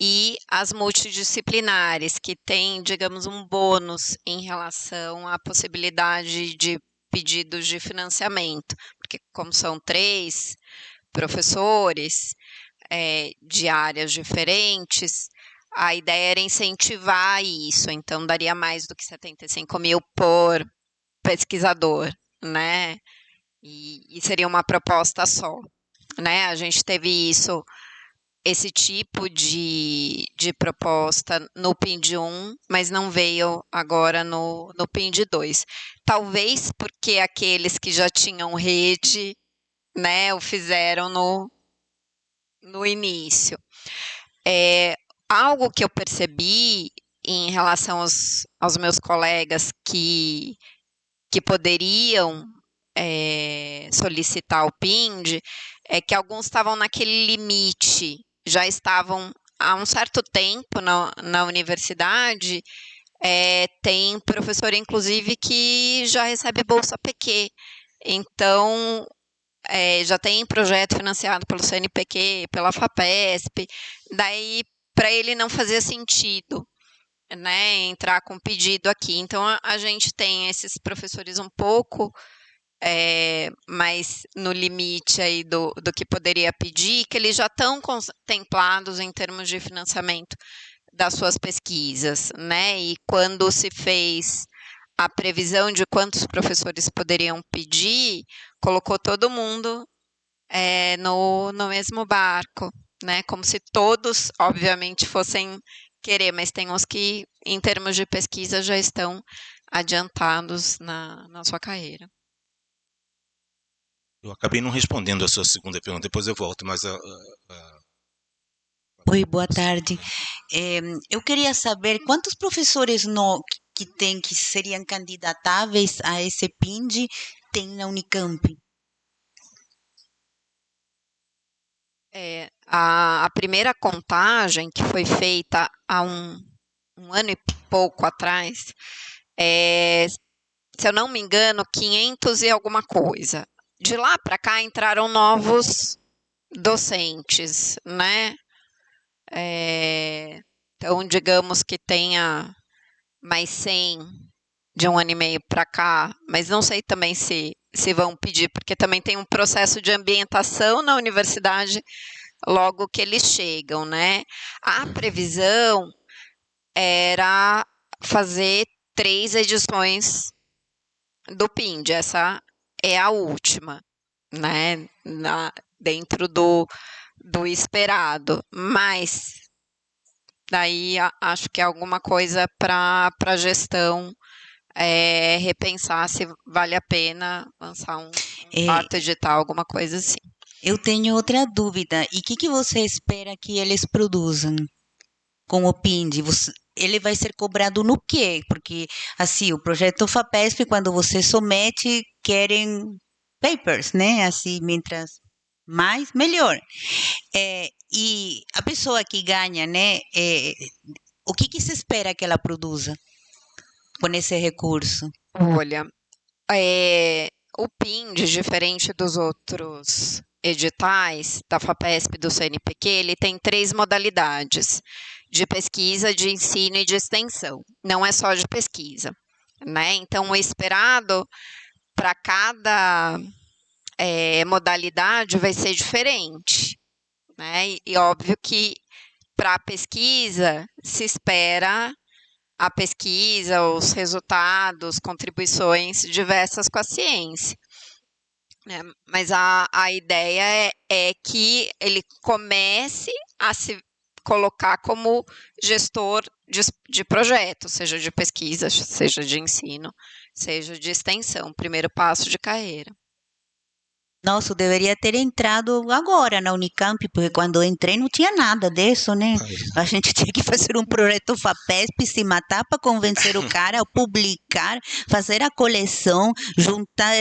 e as multidisciplinares, que têm, digamos, um bônus em relação à possibilidade de pedidos de financiamento, porque como são 3 professores de áreas diferentes, a ideia era incentivar isso, então daria mais do que 75 mil por pesquisador, né? E seria uma proposta só, né? A gente teve esse tipo de proposta no PIND 1, mas não veio agora no PIND 2. Talvez porque aqueles que já tinham rede, né, o fizeram no início. Algo que eu percebi em relação aos meus colegas que poderiam solicitar o PIND é que alguns estavam naquele limite, já estavam há um certo tempo na universidade, tem professor, inclusive, que já recebe Bolsa PQ, então já tem projeto financiado pelo CNPq, pela FAPESP, daí para ele não fazia sentido, né, entrar com pedido aqui. Então, a gente tem esses professores um pouco mais no limite aí do que poderia pedir, que eles já estão contemplados em termos de financiamento das suas pesquisas, né? E quando se fez a previsão de quantos professores poderiam pedir, colocou todo mundo no mesmo barco, né? Como se todos, obviamente, fossem querer, mas tem uns que, em termos de pesquisa, já estão adiantados na sua carreira. Eu acabei não respondendo a sua segunda pergunta, depois eu volto, mas Oi, boa tarde. Eu queria saber quantos professores que tem que seriam candidatáveis a esse PIND tem na Unicamp? A primeira contagem, que foi feita há um ano e pouco atrás, se eu não me engano, 500 e alguma coisa. De lá para cá entraram novos docentes, né? Então, digamos que tenha mais 100 de um ano e meio para cá, mas não sei também se vão pedir, porque também tem um processo de ambientação na universidade logo que eles chegam, né? A previsão era fazer 3 edições do PIND, essa é a última, né? Dentro do esperado, mas daí acho que é alguma coisa para a gestão repensar se vale a pena lançar um quarto edital, alguma coisa assim. Eu tenho outra dúvida. E o que você espera que eles produzam com o PIND? Ele vai ser cobrado no quê? Porque, assim, o projeto FAPESP, quando você somete, querem papers, né? Assim, mientras mais, melhor. E a pessoa que ganha, né? O que se espera que ela produza com esse recurso? Olha, o PIND, diferente dos outros editais da FAPESP e do CNPq, ele tem 3 modalidades: de pesquisa, de ensino e de extensão. Não é só de pesquisa, né? Então, o esperado para cada modalidade vai ser diferente, né? E óbvio que para a pesquisa se espera a pesquisa, os resultados, contribuições diversas com a ciência. Né? Mas a ideia é que ele comece a se colocar como gestor de projeto, seja de pesquisa, seja de ensino, seja de extensão, primeiro passo de carreira. Nossa, eu deveria ter entrado agora na Unicamp, porque quando eu entrei não tinha nada disso, né? A gente tinha que fazer um projeto FAPESP, se matar para convencer o cara, publicar, fazer a coleção, juntar,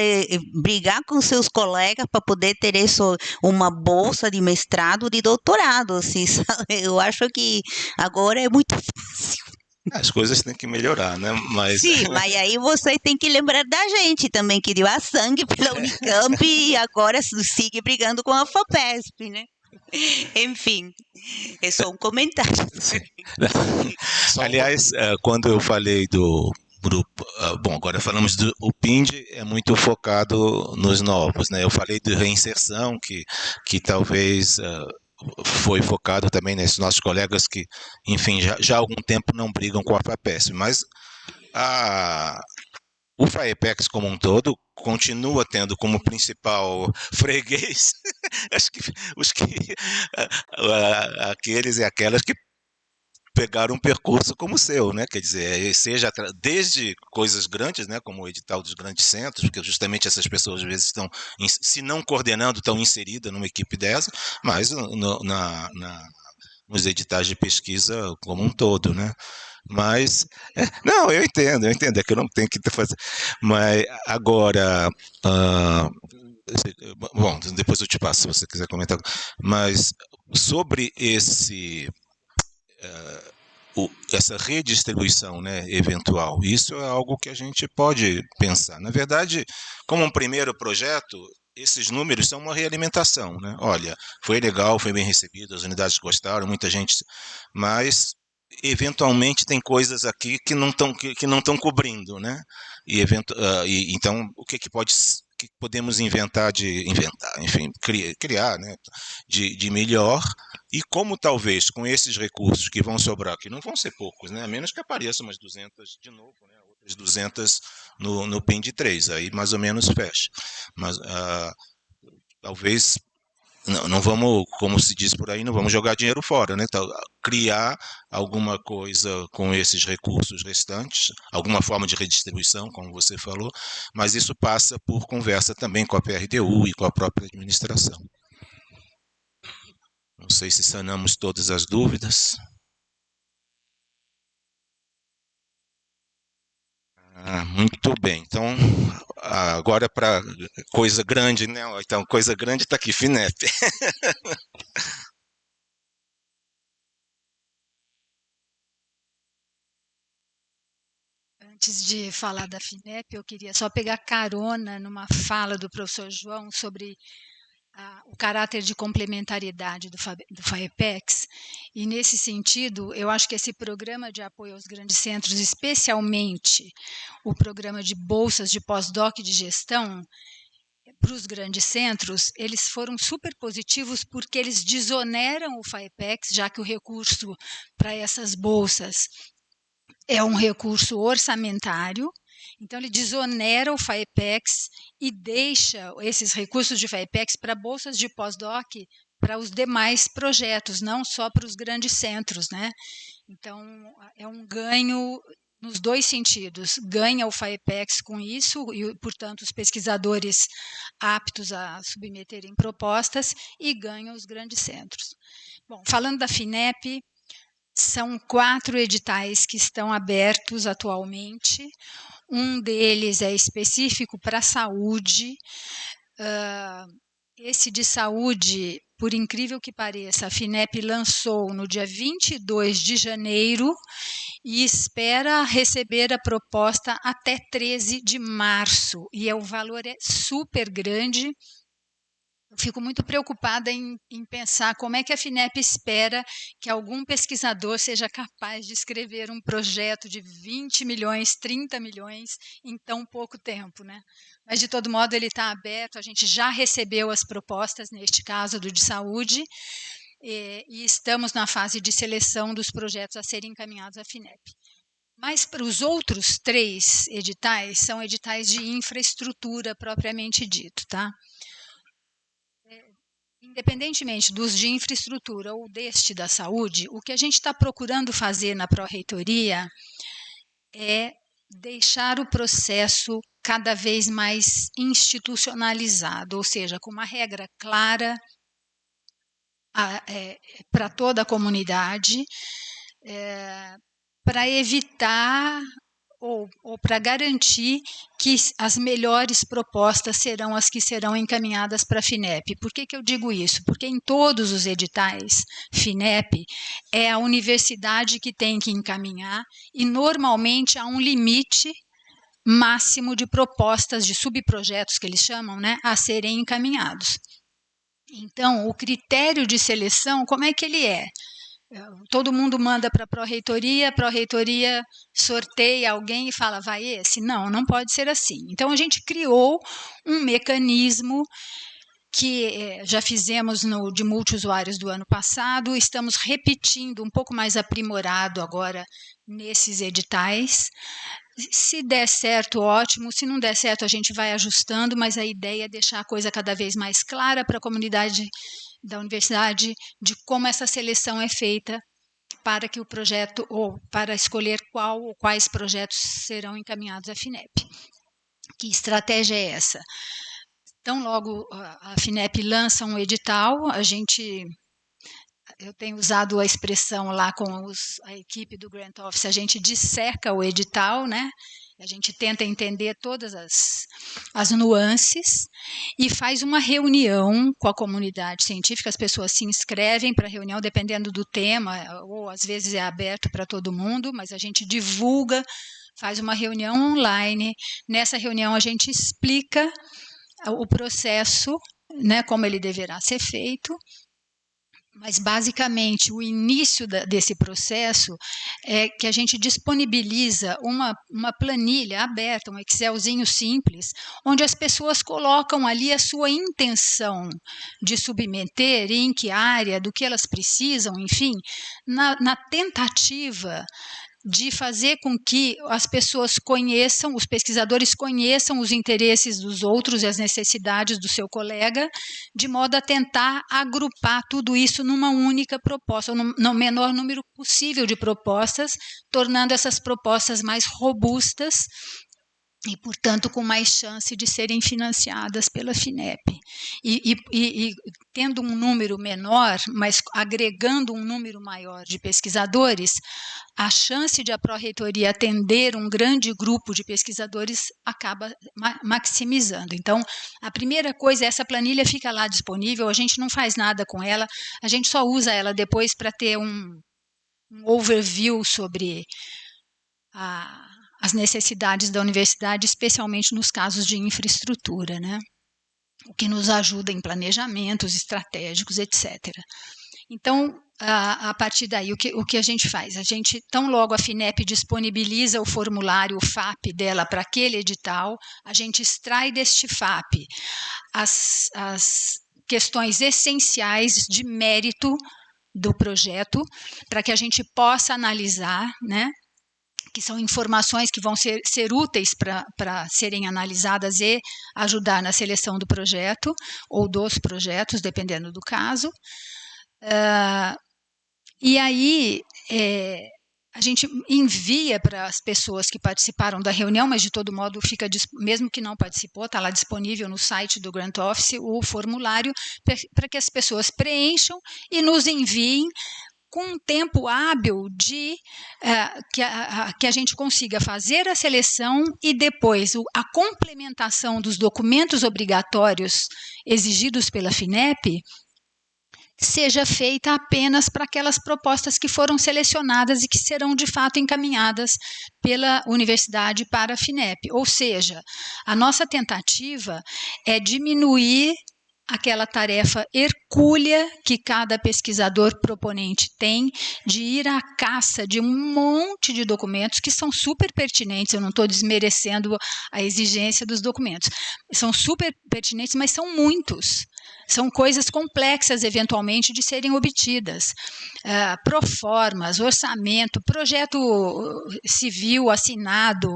brigar com seus colegas para poder ter isso, uma bolsa de mestrado, de doutorado, assim, sabe? Eu acho que agora é muito fácil. as coisas têm que melhorar, né? Mas Sim, mas aí você tem que lembrar da gente também, que deu a sangue pela Unicamp e agora sigue brigando com a FAPESP, né? Enfim, é só um comentário. aliás, quando eu falei do grupo, bom, agora falamos do o PIND é muito focado nos novos, né? Eu falei de reinserção que talvez foi focado também nesses nossos colegas que, enfim, já há algum tempo não brigam com a FAPESP, mas o FAEPEX como um todo continua tendo como principal freguês acho que aqueles e aquelas que pegaram um percurso como o seu, né? Quer dizer, seja desde coisas grandes, né, como o edital dos grandes centros, porque justamente essas pessoas às vezes estão, se não coordenando, estão inseridas numa equipe dessa, mas nos editais de pesquisa como um todo, né? Mas, não, eu entendo, é que eu não tenho que fazer. Mas agora, bom, depois eu te passo se você quiser comentar. Mas sobre essa redistribuição, né, eventual, isso é algo que a gente pode pensar. Na verdade, como um primeiro projeto, esses números são uma realimentação, né? Olha, foi legal, foi bem recebido, as unidades gostaram, muita gente, mas eventualmente tem coisas aqui que não estão cobrindo, né? Então o que podemos inventar, enfim, criar, né, de melhor, e como talvez com esses recursos que vão sobrar, que não vão ser poucos, né, a menos que apareçam umas 200 de novo, né, outras 200 no PIN de 3, aí mais ou menos fecha, mas talvez não vamos, como se diz por aí, não vamos jogar dinheiro fora, né? Então, criar alguma coisa com esses recursos restantes, alguma forma de redistribuição, como você falou, mas isso passa por conversa também com a PRTU e com a própria administração. Não sei se sanamos todas as dúvidas. Muito bem. Então, agora para coisa grande, né? Então, coisa grande está aqui, FINEP. Antes de falar da FINEP, eu queria só pegar carona numa fala do professor João sobre o caráter de complementariedade do FAEPEX, e nesse sentido, eu acho que esse programa de apoio aos grandes centros, especialmente o programa de bolsas de pós-doc de gestão para os grandes centros, eles foram super positivos porque eles desoneram o FAEPEX, já que o recurso para essas bolsas é um recurso orçamentário. Então, ele desonera o FAEPEX e deixa esses recursos de FAEPEX para bolsas de pós-doc para os demais projetos, não só para os grandes centros, né? Então, é um ganho nos dois sentidos. Ganha o FAEPEX com isso, e, portanto, os pesquisadores aptos a submeterem propostas, e ganham os grandes centros. Bom, falando da FINEP, são 4 editais que estão abertos atualmente. Um deles é específico para a saúde. Esse de saúde, por incrível que pareça, a FINEP lançou no dia 22 de janeiro e espera receber a proposta até 13 de março. E o valor é super grande. Eu fico muito preocupada em pensar como é que a FINEP espera que algum pesquisador seja capaz de escrever um projeto de 20 milhões, 30 milhões em tão pouco tempo, né? Mas, de todo modo, ele está aberto, a gente já recebeu as propostas, neste caso do de saúde, e estamos na fase de seleção dos projetos a serem encaminhados à FINEP. Mas para os outros 3 editais, são editais de infraestrutura propriamente dito, tá? Independentemente dos de infraestrutura ou deste da saúde, o que a gente está procurando fazer na pró-reitoria é deixar o processo cada vez mais institucionalizado, ou seja, com uma regra clara para toda a comunidade, para evitar ou para garantir que as melhores propostas serão as que serão encaminhadas para a FINEP. Por que eu digo isso? Porque em todos os editais, FINEP é a universidade que tem que encaminhar, e normalmente há um limite máximo de propostas de subprojetos, que eles chamam, né, a serem encaminhados. Então, o critério de seleção, como é que ele é? Todo mundo manda para a pró-reitoria sorteia alguém e fala, vai esse? Não, não pode ser assim. Então, a gente criou um mecanismo que já fizemos no de multiusuários do ano passado, estamos repetindo, um pouco mais aprimorado agora nesses editais. Se der certo, ótimo. Se não der certo, a gente vai ajustando, mas a ideia é deixar a coisa cada vez mais clara para a comunidade da universidade de como essa seleção é feita para que o projeto, ou para escolher qual ou quais projetos serão encaminhados à FINEP. Que estratégia é essa? Então, logo a FINEP lança um edital, eu tenho usado a expressão lá com a equipe do Grant Office, a gente disseca o edital, né? A gente tenta entender todas as nuances e faz uma reunião com a comunidade científica. As pessoas se inscrevem para a reunião, dependendo do tema, ou às vezes é aberto para todo mundo, mas a gente divulga, faz uma reunião online. Nessa reunião a gente explica o processo, né, como ele deverá ser feito. Mas, basicamente, o início desse processo é que a gente disponibiliza uma planilha aberta, um Excelzinho simples, onde as pessoas colocam ali a sua intenção de submeter, em que área, do que elas precisam, enfim, na tentativa de fazer com que as pessoas conheçam, os pesquisadores conheçam os interesses dos outros e as necessidades do seu colega, de modo a tentar agrupar tudo isso numa única proposta, ou no menor número possível de propostas, tornando essas propostas mais robustas e, portanto, com mais chance de serem financiadas pela FINEP. E tendo um número menor, mas agregando um número maior de pesquisadores, a chance de a Pró-Reitoria atender um grande grupo de pesquisadores acaba maximizando. Então, a primeira coisa, essa planilha fica lá disponível, a gente não faz nada com ela, a gente só usa ela depois para ter um overview sobre as necessidades da universidade, especialmente nos casos de infraestrutura, né? O que nos ajuda em planejamentos estratégicos, etc. Então, a partir daí, o que a gente faz? A gente, tão logo a FINEP disponibiliza o formulário, o FAP dela para aquele edital, a gente extrai deste FAP as questões essenciais de mérito do projeto, para que a gente possa analisar, né? Que são informações que vão ser úteis para serem analisadas e ajudar na seleção do projeto, ou dos projetos, dependendo do caso. E aí, a gente envia para as pessoas que participaram da reunião, mas de todo modo, mesmo que não participou, está lá disponível no site do Grant Office o formulário, para que as pessoas preencham e nos enviem com um tempo hábil de que a gente consiga fazer a seleção e depois a complementação dos documentos obrigatórios exigidos pela FINEP seja feita apenas para aquelas propostas que foram selecionadas e que serão de fato encaminhadas pela universidade para a FINEP. Ou seja, a nossa tentativa é diminuir aquela tarefa hercúlea que cada pesquisador proponente tem de ir à caça de um monte de documentos que são super pertinentes, eu não estou desmerecendo a exigência dos documentos, são super pertinentes, mas são muitos. São coisas complexas, eventualmente, de serem obtidas. Proformas, orçamento, projeto civil assinado,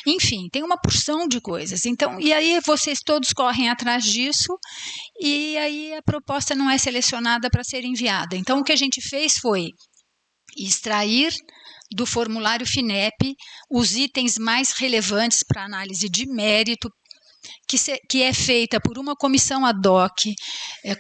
enfim, tem uma porção de coisas. Então, e aí vocês todos correm atrás disso, e aí a proposta não é selecionada para ser enviada. Então, o que a gente fez foi extrair do formulário FINEP os itens mais relevantes para análise de mérito, que é feita por uma comissão ad hoc,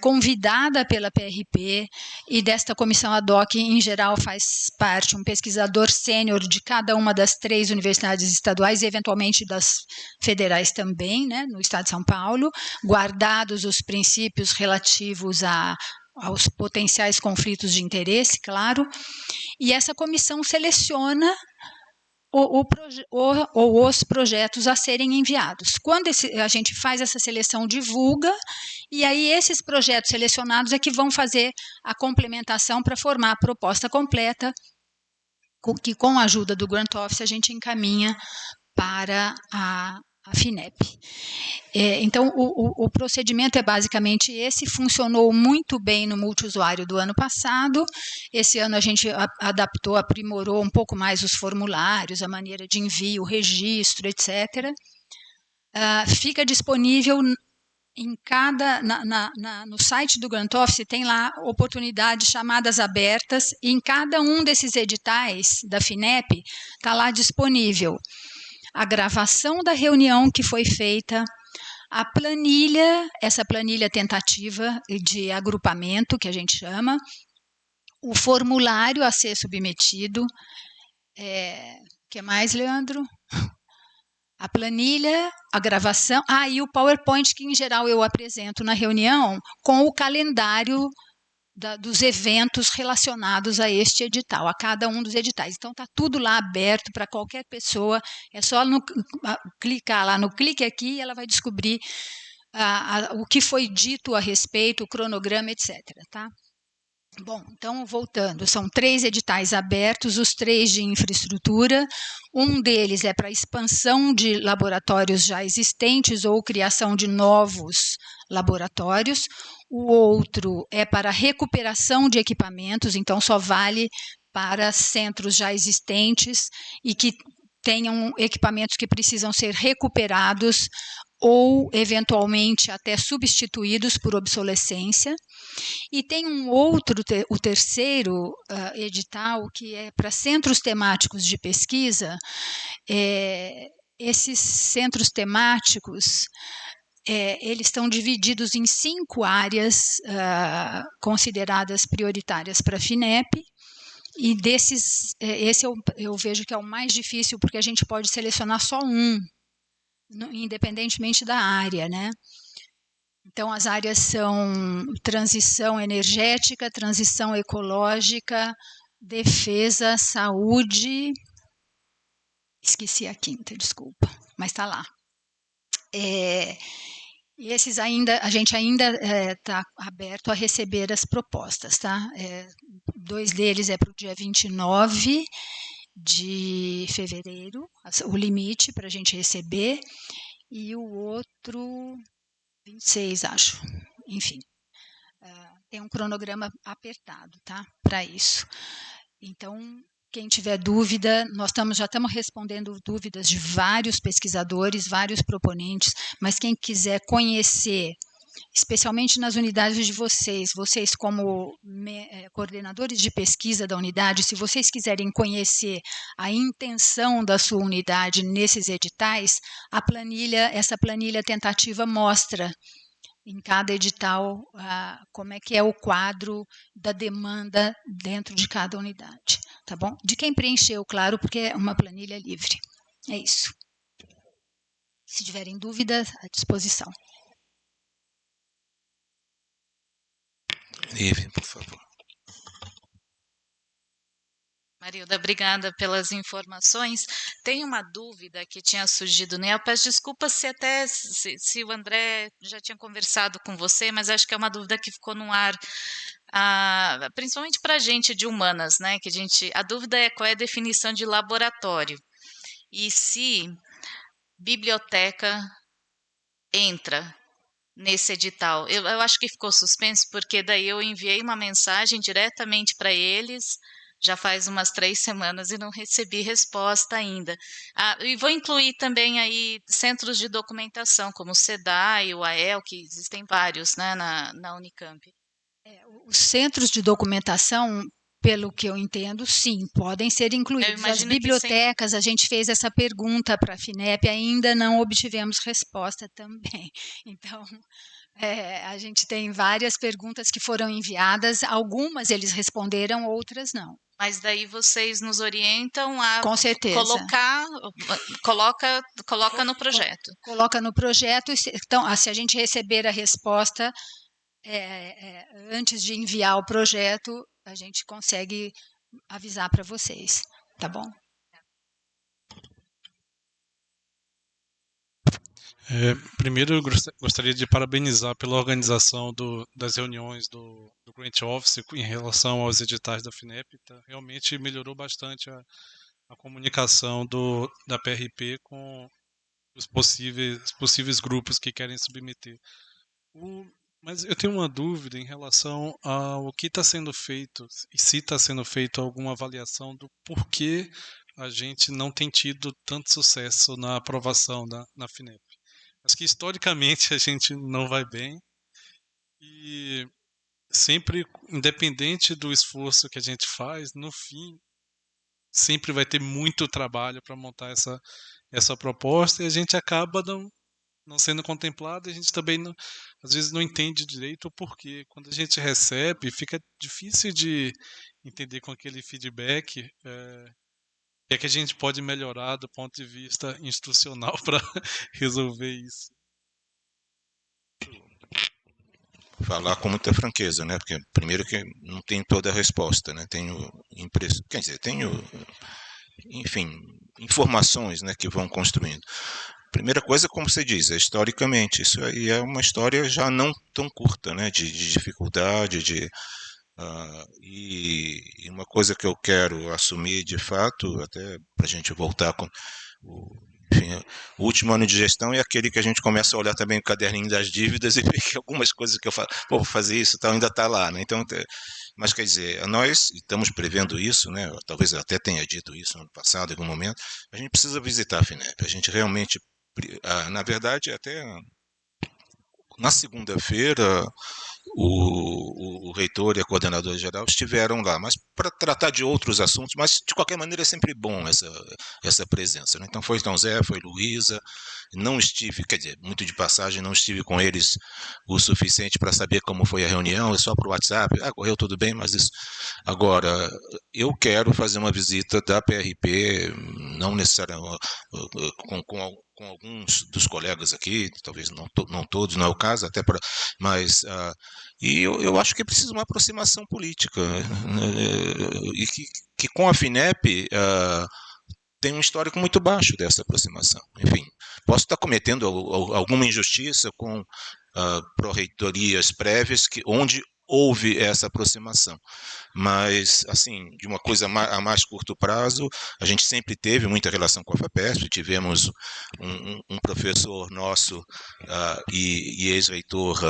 convidada pela PRP, e desta comissão ad hoc, em geral, faz parte um pesquisador sênior de cada uma das 3 universidades estaduais, e eventualmente das federais também, né, no estado de São Paulo, guardados os princípios relativos aos potenciais conflitos de interesse, claro, e essa comissão seleciona os projetos a serem enviados. Quando a gente faz essa seleção, divulga, e aí esses projetos selecionados é que vão fazer a complementação para formar a proposta completa, que com a ajuda do Grant Office a gente encaminha para a FINEP. Então, o procedimento é basicamente esse, funcionou muito bem no multiusuário do ano passado. Esse ano a gente adaptou, aprimorou um pouco mais os formulários, a maneira de envio, o registro, etc. Fica disponível no site do Grant Office, tem lá oportunidades, chamadas abertas, e em cada um desses editais da FINEP está lá disponível a gravação da reunião que foi feita, a planilha, essa planilha tentativa de agrupamento, que a gente chama, o formulário a ser submetido, que mais, Leandro? A planilha, a gravação, e o PowerPoint, que em geral eu apresento na reunião, com o calendário dos eventos relacionados a este edital, a cada um dos editais. Então, está tudo lá aberto para qualquer pessoa, é só clicar lá no clique aqui e ela vai descobrir o que foi dito a respeito, o cronograma, etc. Tá? Bom, então, voltando, são 3 editais abertos, os 3 de infraestrutura, um deles é para expansão de laboratórios já existentes ou criação de novos laboratórios, o outro é para recuperação de equipamentos, então só vale para centros já existentes e que tenham equipamentos que precisam ser recuperados ou, eventualmente, até substituídos por obsolescência. E tem um outro, o terceiro edital, que é para centros temáticos de pesquisa. Esses centros temáticos, eles estão divididos em 5 áreas consideradas prioritárias para a FINEP, e desses, esse eu vejo que é o mais difícil, porque a gente pode selecionar só um, independentemente da área, né? Então, as áreas são transição energética, transição ecológica, defesa, saúde. Esqueci a quinta, desculpa, mas está lá. E esses ainda, a gente ainda está aberto a receber as propostas, tá? 2 deles é para o dia 29 de fevereiro, o limite para a gente receber, e o outro 26, acho. Enfim, tem um cronograma apertado, tá? Para isso. Então, quem tiver dúvida, nós já estamos respondendo dúvidas de vários pesquisadores, vários proponentes, mas quem quiser conhecer, especialmente nas unidades de vocês como coordenadores de pesquisa da unidade, se vocês quiserem conhecer a intenção da sua unidade nesses editais, essa planilha tentativa mostra em cada edital como é que é o quadro da demanda dentro de cada unidade, tá bom? De quem preencheu, claro, porque é uma planilha livre. É isso. Se tiverem dúvidas, à disposição. Ive, por favor. Marilda, obrigada pelas informações. Tem uma dúvida que tinha surgido, né? Eu peço desculpas se o André já tinha conversado com você, mas acho que é uma dúvida que ficou no ar, principalmente para a gente de humanas, né? A dúvida é qual é a definição de laboratório e se biblioteca entra nesse edital. Eu acho que ficou suspenso, porque daí eu enviei uma mensagem diretamente para eles, já faz umas 3 semanas e não recebi resposta ainda. E vou incluir também aí centros de documentação, como o SEDAI, o AEL, que existem vários, né, na Unicamp. Os centros de documentação, pelo que eu entendo, sim, podem ser incluídos. As bibliotecas, a gente fez essa pergunta para a FINEP, ainda não obtivemos resposta também. Então, a gente tem várias perguntas que foram enviadas, algumas eles responderam, outras não. Mas daí vocês nos orientam a com certeza. Coloca no projeto. Coloca no projeto. Então, se a gente receber a resposta antes de enviar o projeto, a gente consegue avisar para vocês, tá bom? Primeiro, eu gostaria de parabenizar pela organização das reuniões do Grant Office em relação aos editais da FINEP. Realmente melhorou bastante a comunicação da PRP com os possíveis grupos que querem submeter. Mas eu tenho uma dúvida em relação ao que está sendo feito, e se está sendo feito alguma avaliação do porquê a gente não tem tido tanto sucesso na aprovação na FINEP. Acho que historicamente a gente não vai bem e sempre, independente do esforço que a gente faz, no fim sempre vai ter muito trabalho para montar essa proposta e a gente acaba não sendo contemplado. A gente também às vezes não entende direito o porquê. Quando a gente recebe, fica difícil de entender com aquele feedback o que é que a gente pode melhorar do ponto de vista institucional para resolver isso. Falar com muita franqueza, né? Porque primeiro que não tenho toda a resposta, né? Tenho enfim, informações, né, que vão construindo. Primeira coisa, como você diz, historicamente, isso aí é uma história já não tão curta, né? De dificuldade, e uma coisa que eu quero assumir de fato, até para a gente voltar com enfim, o último ano de gestão é aquele que a gente começa a olhar também o caderninho das dívidas e ver que algumas coisas que eu falo, vou fazer isso, tal, ainda está lá, né? Então Mas, quer dizer, nós estamos prevendo isso, né? Talvez eu até tenha dito isso no passado, em algum momento. A gente precisa visitar a FINEP. A gente realmente, na verdade, até na segunda-feira, o reitor e a coordenadora geral estiveram lá, mas para tratar de outros assuntos, mas de qualquer maneira é sempre bom essa presença. Né? Então foi Tom Zé, foi Luísa, não estive, quer dizer, muito de passagem, não estive com eles o suficiente para saber como foi a reunião, é só para o WhatsApp, correu tudo bem, mas isso. Agora, eu quero fazer uma visita da PRP, não necessariamente com alguns dos colegas aqui, talvez não todos, não é o caso, até para, mas e eu acho que é preciso uma aproximação política, e que com a FINEP tem um histórico muito baixo dessa aproximação. Enfim, posso estar cometendo alguma injustiça com pró-reitorias prévias onde houve essa aproximação. Mas, assim, de uma coisa a mais curto prazo, a gente sempre teve muita relação com a FAPESP, tivemos um professor nosso e ex-reitor,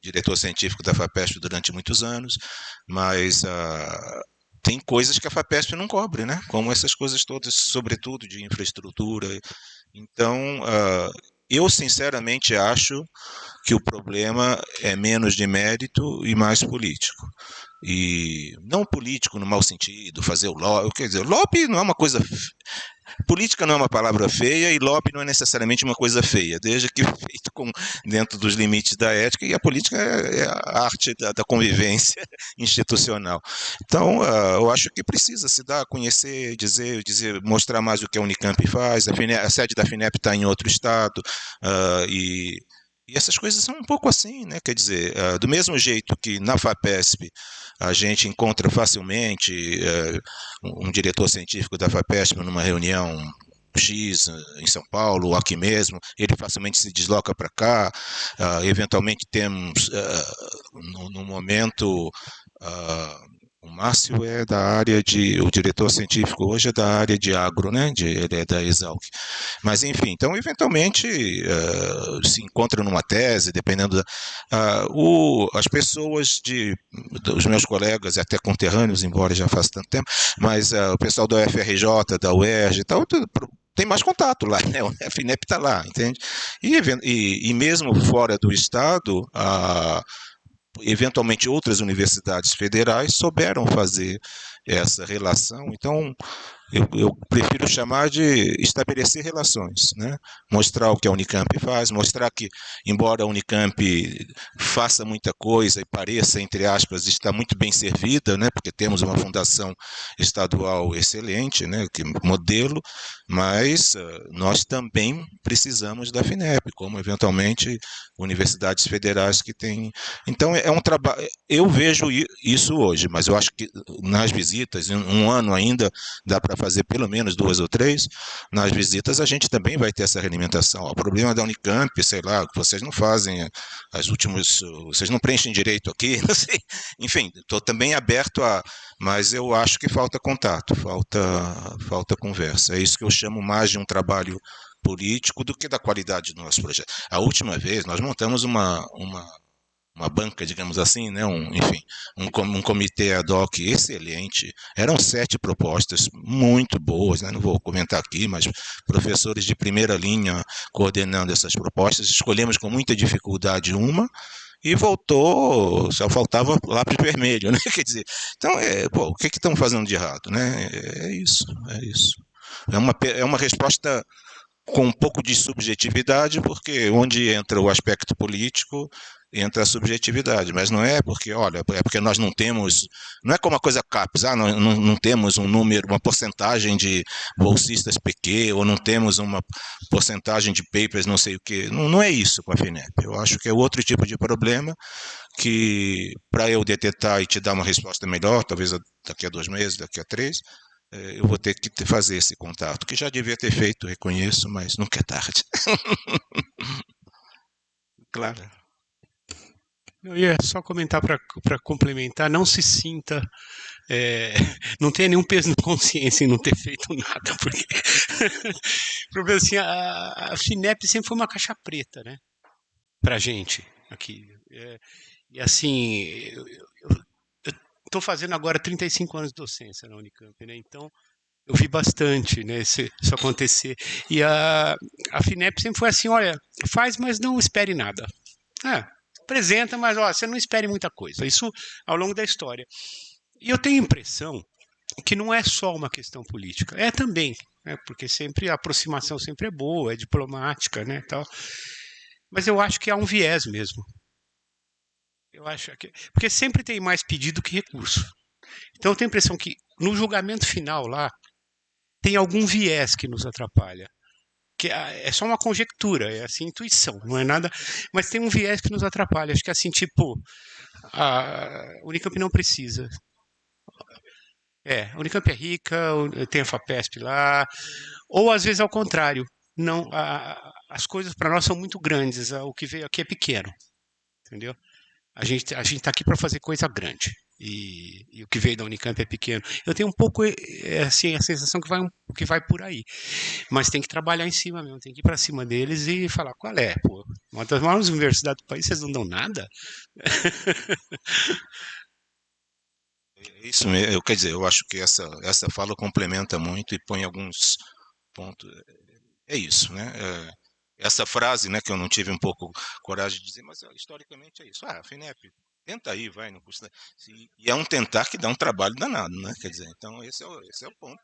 diretor científico da FAPESP durante muitos anos, mas tem coisas que a FAPESP não cobre, né? Como essas coisas todas, sobretudo de infraestrutura. Então, eu sinceramente acho que o problema é menos de mérito e mais político. E não político no mau sentido, fazer o lobby, quer dizer, lobby não é uma coisa... Política não é uma palavra feia e lobby não é necessariamente uma coisa feia, desde que feito dentro dos limites da ética, e a política é a arte da convivência institucional. Então, eu acho que precisa se dar a conhecer, dizer, mostrar mais o que a Unicamp faz, a sede da FINEP está em outro estado, e essas coisas são um pouco assim, né? Quer dizer, do mesmo jeito que na FAPESP a gente encontra facilmente um diretor científico da FAPESP numa reunião X em São Paulo, ou aqui mesmo, ele facilmente se desloca para cá, eventualmente temos, no momento... o Márcio é da área o diretor científico hoje é da área de agro, né? Ele é da Exalc. Mas, enfim, então, eventualmente, se encontra numa tese, dependendo as pessoas os meus colegas, até conterrâneos, embora já faça tanto tempo, mas o pessoal da UFRJ, da UERJ e tal, tem mais contato lá, né? A FINEP está lá, entende? E mesmo fora do estado, eventualmente outras universidades federais souberam fazer essa relação. Então, eu prefiro chamar de estabelecer relações, né? Mostrar o que a Unicamp faz, mostrar que, embora a Unicamp faça muita coisa e pareça, entre aspas, estar muito bem servida, né? Porque temos uma fundação estadual excelente, né? Que modelo, mas nós também precisamos da FINEP, como eventualmente universidades federais que têm. Então, é um trabalho. Eu vejo isso hoje, mas eu acho que nas visitas, em um ano ainda, dá para fazer pelo menos 2 ou 3, nas visitas a gente também vai ter essa realimentação. O problema da Unicamp, sei lá, que vocês não fazem as últimas, vocês não preenchem direito aqui, não sei. Enfim, estou também aberto mas eu acho que falta contato, falta conversa. É isso que eu chamo mais de um trabalho político do que da qualidade do nosso projeto. A última vez nós montamos uma banca, digamos assim, né? Enfim, um comitê ad hoc excelente. Eram 7 propostas muito boas, né? Não vou comentar aqui, mas professores de primeira linha coordenando essas propostas. Escolhemos com muita dificuldade uma e voltou, só faltava lápis vermelho, né? Quer dizer, então, o que estão fazendo de errado, né? É isso. É uma resposta com um pouco de subjetividade, porque onde entra o aspecto político, entra a subjetividade, mas não é porque, olha, é porque nós não temos, não é como a coisa CAPES, não temos um número, uma porcentagem de bolsistas PQ, ou não temos uma porcentagem de papers, não sei o quê, não é isso com a FINEP. Eu acho que é outro tipo de problema que, para eu detectar e te dar uma resposta melhor, talvez daqui a 2 meses, daqui a 3, eu vou ter que fazer esse contato, que já devia ter feito, reconheço, mas nunca é tarde. Claro. Eu ia só comentar para complementar, não se sinta, não tenha nenhum peso na consciência em não ter feito nada, porque porque assim, a FINEP sempre foi uma caixa preta, né, para a gente aqui. E assim, eu estou fazendo agora 35 anos de docência na Unicamp, né? Então, eu vi bastante, né, isso acontecer. E a FINEP sempre foi assim, olha, faz, mas não espere nada. Apresenta, mas ó, você não espere muita coisa. Isso ao longo da história. E eu tenho a impressão que não é só uma questão política, é também, né, porque sempre a aproximação sempre é boa, é diplomática, né, tal. Mas eu acho que há um viés mesmo. Eu acho que porque sempre tem mais pedido que recurso. Então eu tenho a impressão que no julgamento final lá tem algum viés que nos atrapalha. Que é só uma conjectura, é assim, intuição, não é nada, mas tem um viés que nos atrapalha. Acho que é assim, tipo, a Unicamp não precisa. A Unicamp é rica, tem a FAPESP lá, ou às vezes ao contrário, não, as coisas para nós são muito grandes, o que veio aqui é pequeno, entendeu? A gente está aqui para fazer coisa grande. E o que veio da Unicamp é pequeno. Eu tenho um pouco assim, a sensação que vai por aí. Mas tem que trabalhar em cima mesmo, tem que ir para cima deles e falar qual é, pô. Uma das maiores universidades do país, vocês não dão nada? Isso mesmo, quer dizer, eu acho que essa fala complementa muito e põe alguns pontos. É isso, né? Essa frase, né, que eu não tive um pouco coragem de dizer, mas historicamente é isso. A FINEP, tenta aí, vai, não custa. E é um tentar que dá um trabalho danado, né? Quer dizer, então esse é o ponto.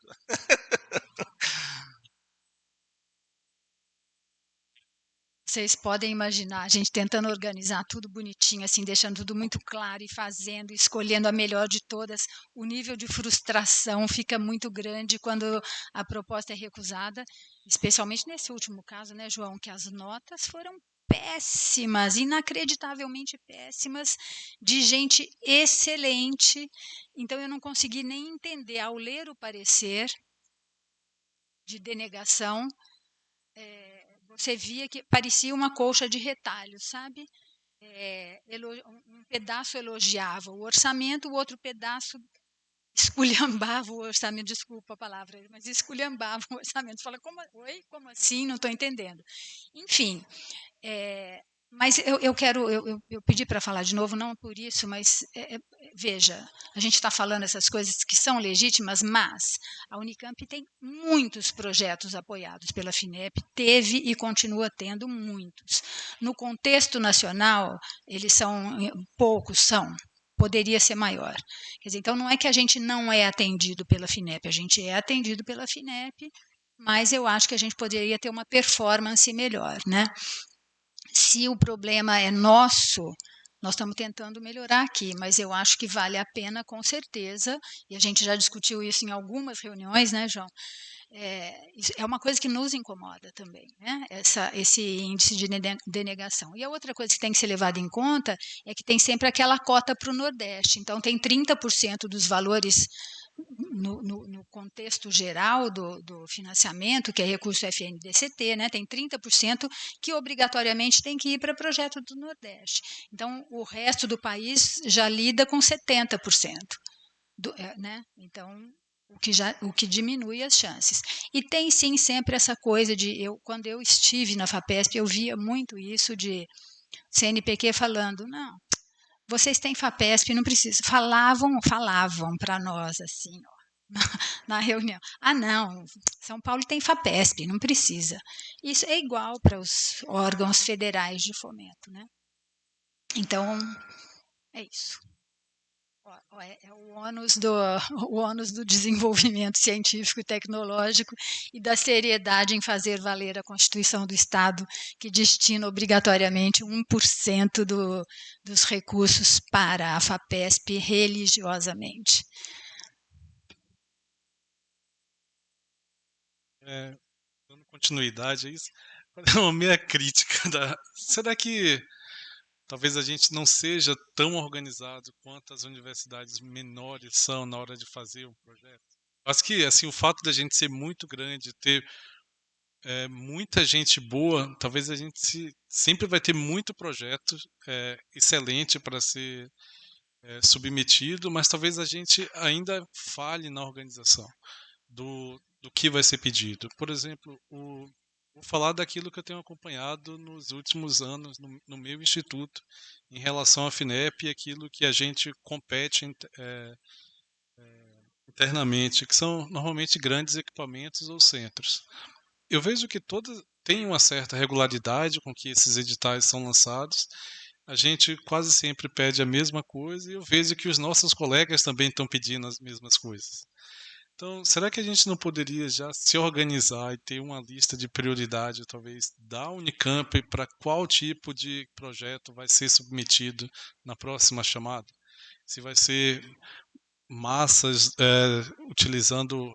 Vocês podem imaginar a gente tentando organizar tudo bonitinho, assim, deixando tudo muito claro e fazendo, escolhendo a melhor de todas. O nível de frustração fica muito grande quando a proposta é recusada, especialmente nesse último caso, né, João, que as notas foram péssimas, inacreditavelmente péssimas, de gente excelente. Então, eu não consegui nem entender, ao ler o parecer de denegação, você via que parecia uma colcha de retalhos, sabe? Um pedaço elogiava o orçamento, o outro pedaço esculhambava o orçamento, desculpa a palavra, mas esculhambava o orçamento. Fala, como assim? Não estou entendendo. Enfim, mas eu pedi para falar de novo, não por isso, mas veja, a gente está falando essas coisas que são legítimas, mas a Unicamp tem muitos projetos apoiados pela FINEP, teve e continua tendo muitos. No contexto nacional, eles são poucos, poderia ser maior. Quer dizer, então não é que a gente não é atendido pela FINEP, a gente é atendido pela FINEP, mas eu acho que a gente poderia ter uma performance melhor, né? Se o problema é nosso, nós estamos tentando melhorar aqui, mas eu acho que vale a pena, com certeza, e a gente já discutiu isso em algumas reuniões, né, João? É uma coisa que nos incomoda também, né? Esse índice de denegação. E a outra coisa que tem que ser levada em conta é que tem sempre aquela cota para o Nordeste. Então, tem 30% dos valores no contexto geral do financiamento, que é recurso FNDCT, né, tem 30% que obrigatoriamente tem que ir para projeto do Nordeste. Então, o resto do país já lida com 70%. Né? Então, o que diminui as chances. E tem, sim, sempre essa coisa de... Quando eu estive na FAPESP, eu via muito isso de CNPq falando, não, vocês têm FAPESP, não precisa. Falavam para nós assim, ó, na reunião. Ah, não, São Paulo tem FAPESP, não precisa. Isso é igual para os órgãos federais de fomento, né? Então, é isso. É o ônus do desenvolvimento científico e tecnológico e da seriedade em fazer valer a Constituição do Estado, que destina obrigatoriamente 1% dos recursos para a FAPESP religiosamente. Dando continuidade a isso, uma meia crítica. Será que talvez a gente não seja tão organizado quanto as universidades menores são na hora de fazer um projeto? Acho que assim, o fato da gente ser muito grande, ter muita gente boa, talvez a gente sempre vai ter muito projeto excelente para ser submetido, mas talvez a gente ainda falhe na organização do que vai ser pedido. Por exemplo, Vou falar daquilo que eu tenho acompanhado nos últimos anos no meu instituto em relação à FINEP e aquilo que a gente compete internamente, que são normalmente grandes equipamentos ou centros. Eu vejo que todas têm uma certa regularidade com que esses editais são lançados. A gente quase sempre pede a mesma coisa e eu vejo que os nossos colegas também estão pedindo as mesmas coisas. Então, será que a gente não poderia já se organizar e ter uma lista de prioridade, talvez, da Unicamp para qual tipo de projeto vai ser submetido na próxima chamada? Se vai ser massas utilizando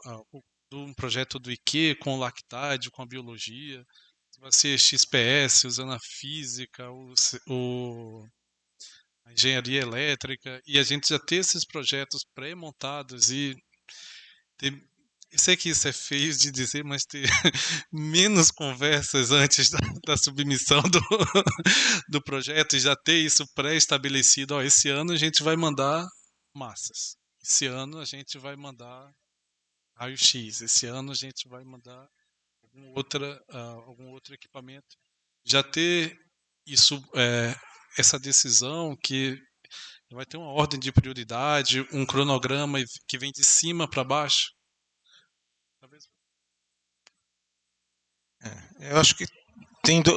um projeto do IQ com o Lactide, com a biologia, se vai ser XPS usando a física, a engenharia elétrica, e a gente já ter esses projetos pré-montados e ter, eu sei que isso é feio de dizer, mas ter menos conversas antes da submissão do projeto e já ter isso pré-estabelecido. Ó, esse ano a gente vai mandar massas. Esse ano a gente vai mandar raio-x. Esse ano a gente vai mandar algum outro equipamento. Já ter isso, essa decisão que vai ter uma ordem de prioridade, um cronograma que vem de cima para baixo. Talvez. Eu acho que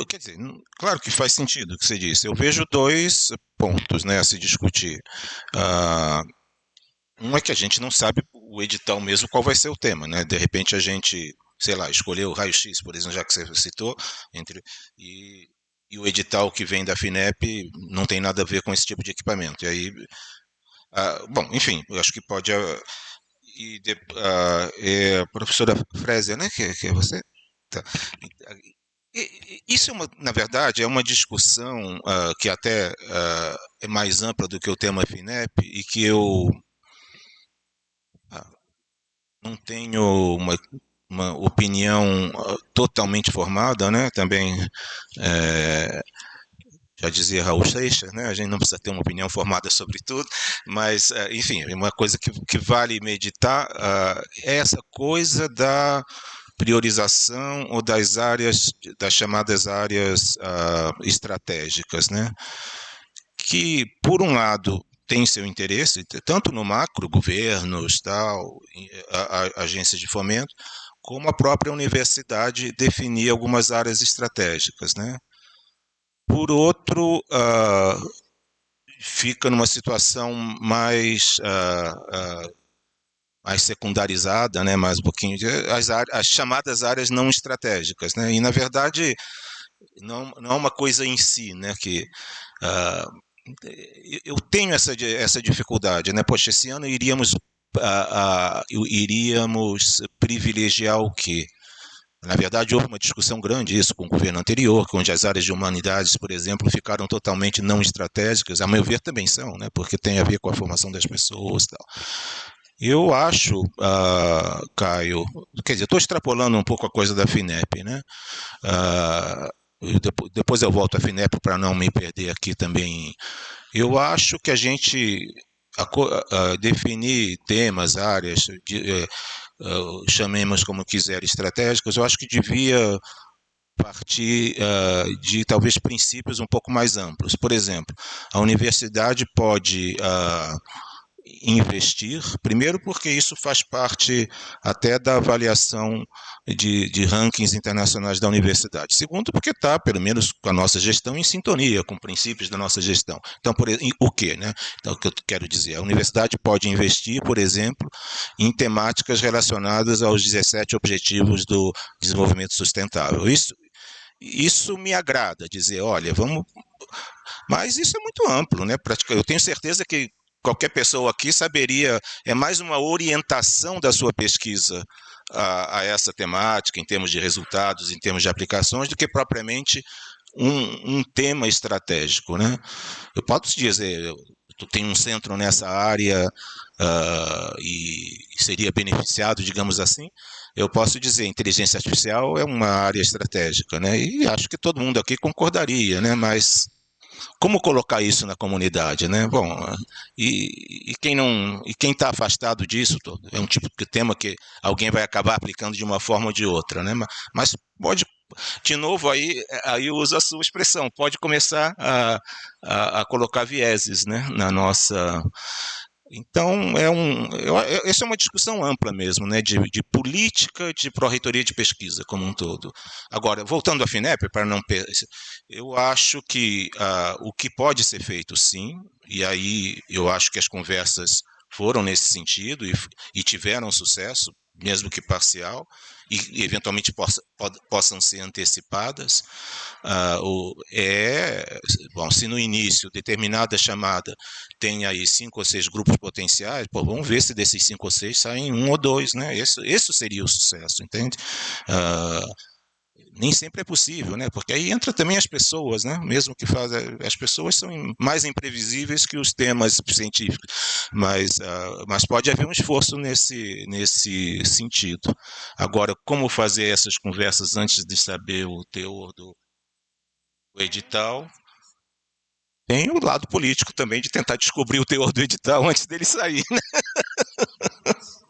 quer dizer, claro que faz sentido o que você disse. Eu vejo dois pontos, né, a se discutir. Um é que a gente não sabe o edital mesmo qual vai ser o tema, né? De repente a gente, sei lá, escolheu o raio-x, por exemplo, já que você citou, e o edital que vem da FINEP não tem nada a ver com esse tipo de equipamento. E aí, bom, enfim, eu acho que pode. A professora Fresia, né? Que é você? Tá. Isso, na verdade, é uma discussão que até é mais ampla do que o tema FINEP e que eu não tenho uma opinião totalmente formada, né? Também já dizia Raul Seixas, né? A gente não precisa ter uma opinião formada sobre tudo, mas, enfim, uma coisa que vale meditar é essa coisa da priorização ou das chamadas áreas estratégicas, né? Que, por um lado, tem seu interesse, tanto no macro, governos, tal, agências de fomento, como a própria universidade definir algumas áreas estratégicas, né? Por outro, fica numa situação mais secundarizada, né? Mais um pouquinho as chamadas áreas não estratégicas, né? E na verdade não é uma coisa em si, né? Que eu tenho essa dificuldade, né? Poxa, esse ano iríamos privilegiar o quê? Na verdade, houve uma discussão grande isso com o governo anterior, onde as áreas de humanidades, por exemplo, ficaram totalmente não estratégicas. A meu ver, também são, né? Porque tem a ver com a formação das pessoas e tal. Eu acho, Caio, quer dizer, estou extrapolando um pouco a coisa da FINEP, né? Depois eu volto à FINEP para não me perder aqui também. Eu acho que a gente definir temas, áreas, chamemos como quiser, estratégicas, eu acho que devia partir de talvez princípios um pouco mais amplos. Por exemplo, a universidade pode investir, primeiro porque isso faz parte até da avaliação de rankings internacionais da universidade. Segundo, porque está, pelo menos com a nossa gestão, em sintonia com princípios da nossa gestão. Então, o quê, né? Então, o que eu quero dizer, a universidade pode investir, por exemplo, em temáticas relacionadas aos 17 Objetivos do Desenvolvimento Sustentável. Isso me agrada, dizer, olha, vamos... Mas isso é muito amplo, né? Eu tenho certeza que qualquer pessoa aqui saberia, é mais uma orientação da sua pesquisa a essa temática, em termos de resultados, em termos de aplicações, do que propriamente um tema estratégico, né? Eu posso dizer, tu tem um centro nessa área e seria beneficiado, digamos assim. Eu posso dizer, inteligência artificial é uma área estratégica, né? E acho que todo mundo aqui concordaria, né? Mas como colocar isso na comunidade, né? Bom, e quem está afastado disso, é um tipo de tema que alguém vai acabar aplicando de uma forma ou de outra, né? Mas de novo, aí uso a sua expressão, pode começar a colocar vieses, né, na nossa... Então, essa é uma discussão ampla mesmo, né, de política de pró-reitoria de pesquisa como um todo. Agora, voltando à FINEP, para não... Eu acho que o que pode ser feito, sim, e aí eu acho que as conversas foram nesse sentido e tiveram sucesso, mesmo que parcial, e eventualmente possam ser antecipadas. Bom, se no início determinada chamada tem aí 5 ou 6 grupos potenciais, pô, vamos ver se desses 5 ou 6 saem 1 ou 2, né? Esse seria o sucesso, entende? Nem sempre é possível, né? Porque aí entra também as pessoas, né? Mesmo que as pessoas são mais imprevisíveis que os temas científicos, mas pode haver um esforço nesse sentido. Agora, como fazer essas conversas antes de saber o teor do edital? Tem o lado político também de tentar descobrir o teor do edital antes dele sair, né?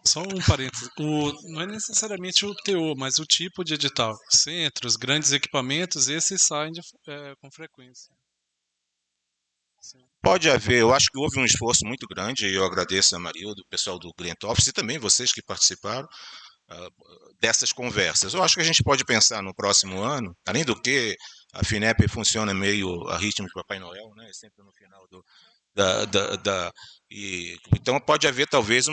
Só um parênteses, não é necessariamente o teor, mas o tipo de edital. Centros, grandes equipamentos, esses saem com frequência. Sim. Pode haver, eu acho que houve um esforço muito grande, e eu agradeço a Marilda, o pessoal do Grant Office, e também vocês que participaram dessas conversas. Eu acho que a gente pode pensar no próximo ano, além do que a FINEP funciona meio a ritmo de Papai Noel, né? Sempre no final então pode haver talvez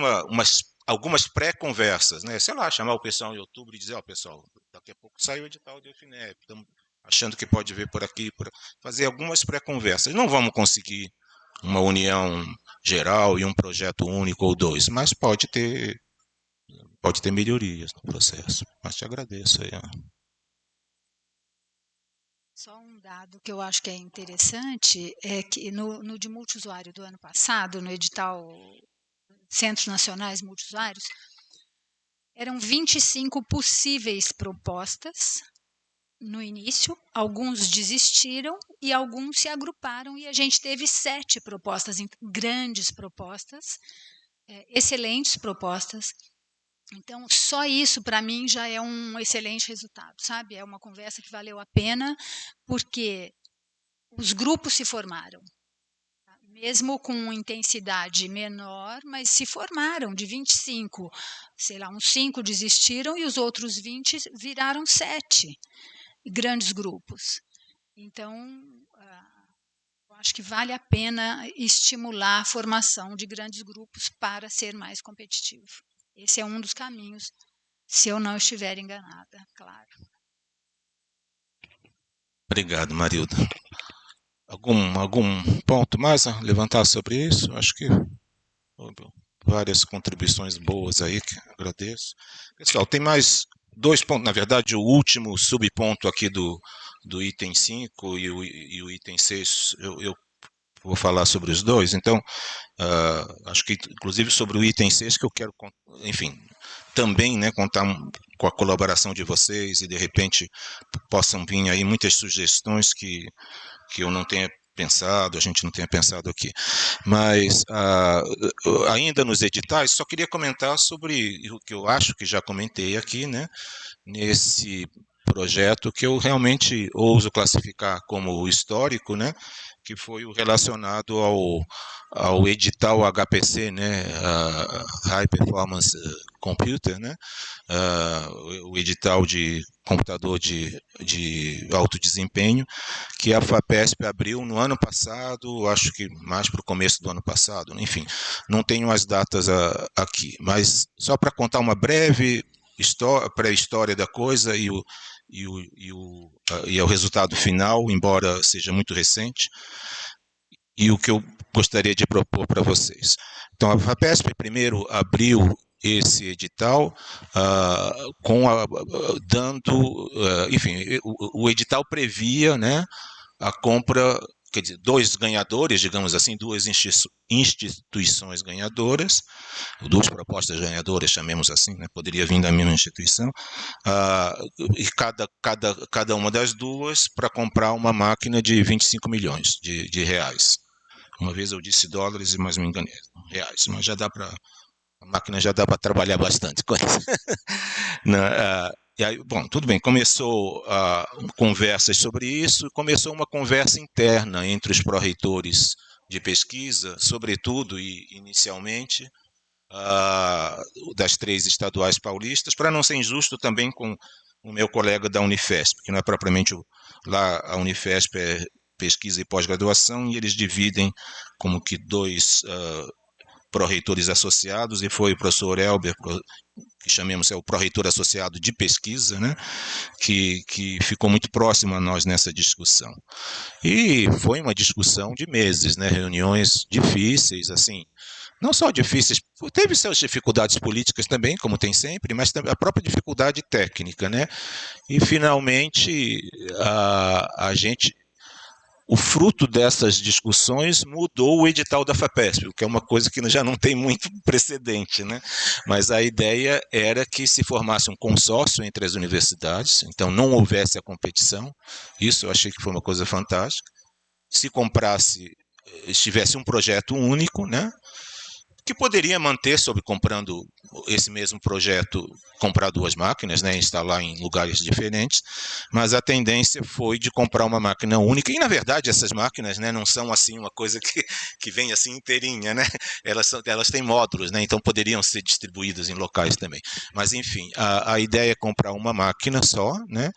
algumas pré-conversas, né? Sei lá, chamar o pessoal em outubro e dizer, ó, pessoal, daqui a pouco sai o edital do FINEP, estamos achando que pode ver por aqui, fazer algumas pré-conversas. Não vamos conseguir uma união geral e um projeto único ou 2, mas pode ter melhorias no processo. Mas te agradeço aí. Só um dado que eu acho que é interessante é que no de multiusuário do ano passado, no edital Centros Nacionais Multiusuários, eram 25 possíveis propostas no início, alguns desistiram e alguns se agruparam e a gente teve 7 propostas, grandes propostas, excelentes propostas. Então, só isso, para mim, já é um excelente resultado, sabe? É uma conversa que valeu a pena, porque os grupos se formaram, tá? Mesmo com intensidade menor, mas se formaram de 25, sei lá, uns 5 desistiram e os outros 20 viraram 7 grandes grupos. Então, eu acho que vale a pena estimular a formação de grandes grupos para ser mais competitivo. Esse é um dos caminhos, se eu não estiver enganada, claro. Obrigado, Marilda. Algum ponto mais a levantar sobre isso? Acho que várias contribuições boas aí, que agradeço. Pessoal, tem mais 2 pontos, na verdade, o último subponto aqui do item 5 e o item 6, eu vou falar sobre os 2, então, acho que, inclusive, sobre o item 6, que eu quero, enfim, também, né, contar com a colaboração de vocês e, de repente, possam vir aí muitas sugestões que eu não tenha pensado, a gente não tenha pensado aqui. Mas, ainda nos editais, só queria comentar sobre o que eu acho que já comentei aqui, né, nesse projeto que eu realmente ouso classificar como histórico, né, que foi o relacionado ao edital HPC, né, High Performance Computer, né, o edital de computador de alto desempenho, que a FAPESP abriu no ano passado, acho que mais para o começo do ano passado, enfim, não tenho as datas aqui, mas só para contar uma breve pré-história da coisa e o resultado final, embora seja muito recente, e o que eu gostaria de propor para vocês. Então, a FAPESP primeiro abriu esse edital, enfim, o edital previa, né, a compra, quer dizer, 2 ganhadores, digamos assim, 2 instituições ganhadoras, 2 propostas ganhadoras, chamemos assim, né, poderia vir da mesma instituição, e cada uma das 2 para comprar uma máquina de 25 milhões de reais. Uma vez eu disse dólares, mas me enganei, reais, mas já dá para... A máquina já dá para trabalhar bastante com isso. E aí, bom, tudo bem, começou conversas sobre isso, começou uma conversa interna entre os pró-reitores de pesquisa, sobretudo e inicialmente, das 3 estaduais paulistas, para não ser injusto também com o meu colega da Unifesp, que não é propriamente lá a Unifesp é pesquisa e pós-graduação, e eles dividem como que 2 pró-reitores associados, e foi o professor Elber, que chamemos o pró-reitor associado de pesquisa, né, que ficou muito próximo a nós nessa discussão. E foi uma discussão de meses, né, reuniões difíceis, assim, não só difíceis, teve suas dificuldades políticas também, como tem sempre, mas também a própria dificuldade técnica, né? E finalmente a gente, o fruto dessas discussões mudou o edital da FAPESP, o que é uma coisa que já não tem muito precedente, né? Mas a ideia era que se formasse um consórcio entre as universidades, então não houvesse a competição. Isso eu achei que foi uma coisa fantástica. Se comprasse, tivesse um projeto único, né? Que poderia manter sobre comprando esse mesmo projeto, comprar 2 máquinas, né, instalar em lugares diferentes, mas a tendência foi de comprar uma máquina única, e na verdade essas máquinas, né, não são assim uma coisa que vem assim inteirinha, né, elas têm módulos, né, então poderiam ser distribuídas em locais também, mas enfim, a ideia é comprar uma máquina só, né,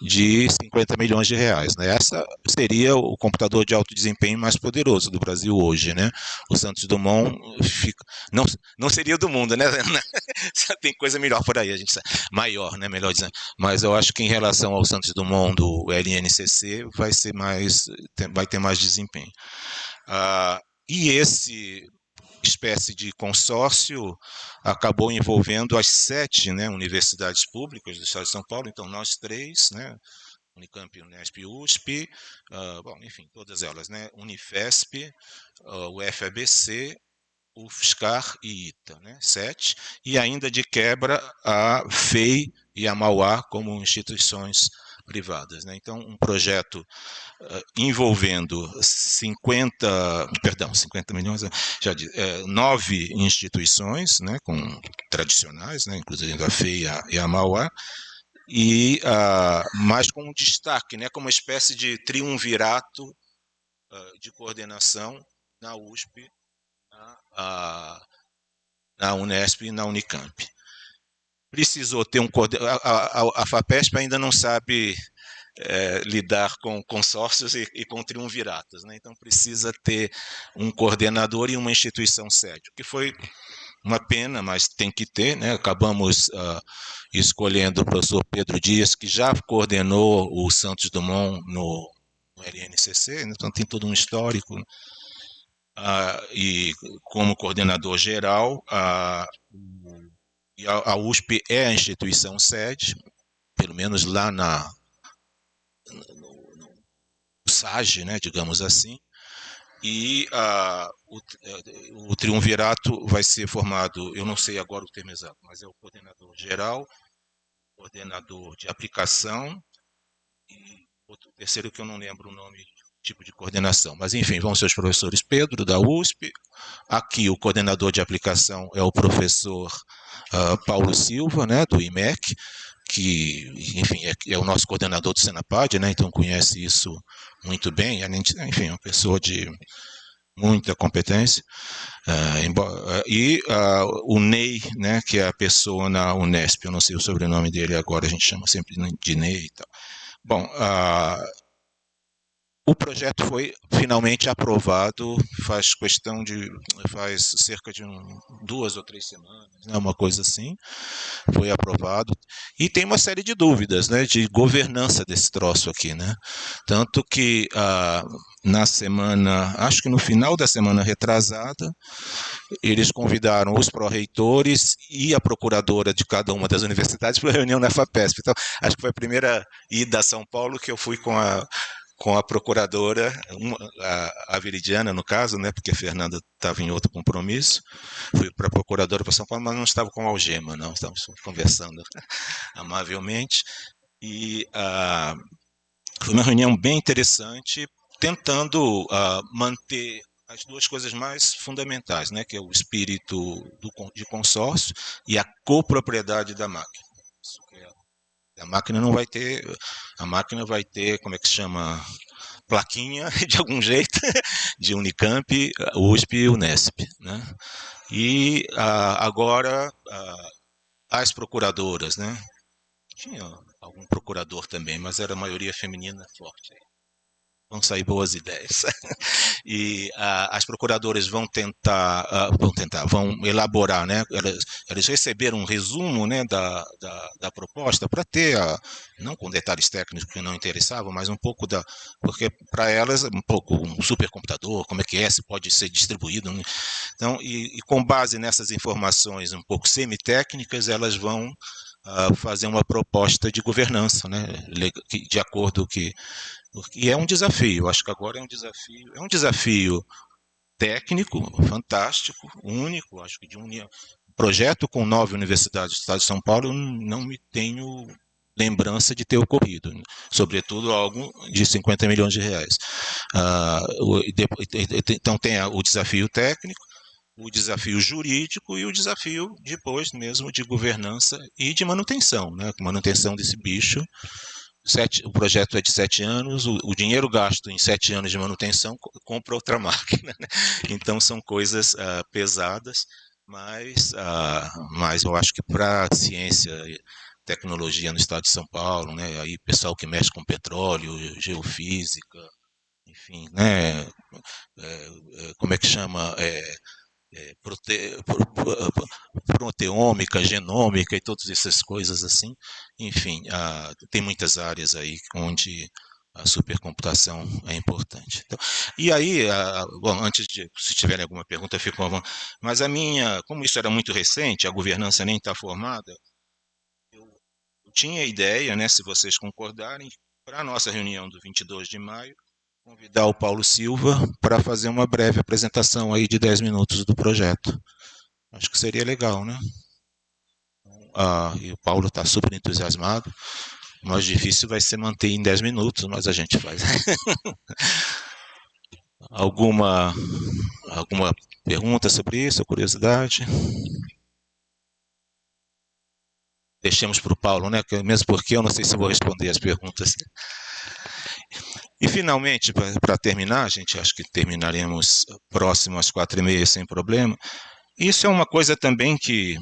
de 50 milhões de reais, né, essa seria o computador de alto desempenho mais poderoso do Brasil hoje, né, o Santos Dumont não seria do mundo, né? Tem coisa melhor por aí, a gente sabe. Maior, né? Melhor dizendo. Mas eu acho que em relação ao Santos Dumont do LNCC vai ter mais desempenho. E esse espécie de consórcio acabou envolvendo as 7, né, universidades públicas do Estado de São Paulo. Então nós 3, né? Unicamp, Unesp e USP, bom, enfim, todas elas, né? Unifesp, o FABC, UFSCar e ITA, né? 7, e ainda de quebra a FEI e a Mauá como instituições privadas, né? Então, um projeto envolvendo 50 milhões, já disse, 9 instituições, né, tradicionais, né, inclusive a FEI e a Mauá, e mas com um destaque, né, como uma espécie de triunvirato de coordenação na USP, na Unesp e na Unicamp. Precisou ter a FAPESP ainda não sabe lidar com consórcios e com triunviratos, né? Então precisa ter um coordenador e uma instituição sede, o que foi uma pena, mas tem que ter, né? Acabamos escolhendo o professor Pedro Dias, que já coordenou o Santos Dumont no LNCC, então tem todo um histórico, né? E como coordenador geral, a USP é a instituição sede, pelo menos lá no SAGE, né, digamos assim, e o triunvirato vai ser formado, eu não sei agora o termo exato, mas é o coordenador geral, coordenador de aplicação e outro terceiro que eu não lembro o nome, tipo de coordenação, mas enfim, vão ser os professores Pedro, da USP, aqui o coordenador de aplicação é o professor Paulo Silva, né, do IMEC, que, enfim, é o nosso coordenador do Senapad, né, então conhece isso muito bem, enfim, é uma pessoa de muita competência, e o Ney, né, que é a pessoa na Unesp, eu não sei o sobrenome dele agora, a gente chama sempre de Ney e tal. Bom, o projeto foi finalmente aprovado, faz cerca de 2 ou 3 semanas, né, uma coisa assim, foi aprovado, e tem uma série de dúvidas, né, de governança desse troço aqui, né, tanto que na semana, acho que no final da semana retrasada, eles convidaram os pró-reitores e a procuradora de cada uma das universidades para a reunião na FAPESP, então acho que foi a primeira ida a São Paulo que eu fui com a procuradora, a Veridiana, no caso, né, porque a Fernanda estava em outro compromisso, fui para a procuradora para São Paulo, mas não estava com algema, não, estávamos conversando amavelmente, e foi uma reunião bem interessante, tentando manter as 2 coisas mais fundamentais, né, que é o espírito de consórcio e a copropriedade da máquina. Isso que é A máquina não vai ter, a máquina vai ter, como é que se chama, plaquinha de algum jeito, de Unicamp, USP e Unesp, né? E agora as procuradoras, né? Tinha algum procurador também, mas era a maioria feminina forte. Vão sair boas ideias. E as procuradoras vão vão elaborar, né? Elas receberam um resumo, né, da proposta para ter, não com detalhes técnicos que não interessavam, mas um pouco porque para elas um pouco um supercomputador, como é que se pode ser distribuído, né? Então, e com base nessas informações um pouco semi-técnicas, elas vão fazer uma proposta de governança, né, de acordo que e é um desafio, acho que agora é um desafio técnico, fantástico, único, acho que de um projeto com 9 universidades do estado de São Paulo, eu não me tenho lembrança de ter ocorrido, sobretudo algo de 50 milhões de reais. Então tem o desafio técnico, o desafio jurídico e o desafio depois mesmo de governança e de manutenção, né? Manutenção desse bicho. O projeto é de 7 anos, o dinheiro gasto em 7 anos de manutenção compra outra máquina, né? Então são coisas pesadas, mas eu acho que para a ciência e tecnologia no estado de São Paulo, né, aí pessoal que mexe com petróleo, geofísica, enfim, né, como é que chama, proteômica, genômica e todas essas coisas assim. Enfim, tem muitas áreas aí onde a supercomputação é importante. Então, e aí, bom, antes de, se tiverem alguma pergunta, fico à vontade. Mas como isso era muito recente, a governança nem está formada, eu tinha a ideia, né, se vocês concordarem, para a nossa reunião do 22 de maio, convidar o Paulo Silva para fazer uma breve apresentação aí de 10 minutos do projeto. Acho que seria legal, né? E o Paulo está super entusiasmado. O mais difícil vai ser manter em 10 minutos, mas a gente faz. Alguma pergunta sobre isso, curiosidade? Deixemos para o Paulo, né? Mesmo porque eu não sei se vou responder as perguntas. E, finalmente, para terminar, gente, acho que terminaremos próximo às 4h30 sem problema. Isso é uma coisa também que,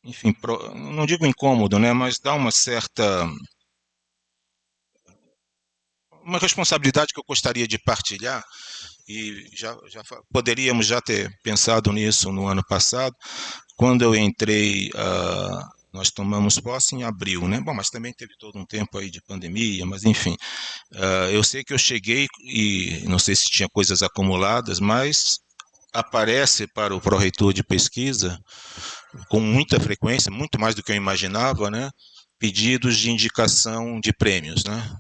enfim, não digo incômodo, né, mas dá uma responsabilidade que eu gostaria de partilhar, e poderíamos já ter pensado nisso no ano passado, quando eu entrei. Nós tomamos posse em abril, né? Bom, mas também teve todo um tempo aí de pandemia, mas enfim. Eu sei que eu cheguei e não sei se tinha coisas acumuladas, mas aparece para o pró-reitor de pesquisa, com muita frequência, muito mais do que eu imaginava, né? Pedidos de indicação de prêmios, né?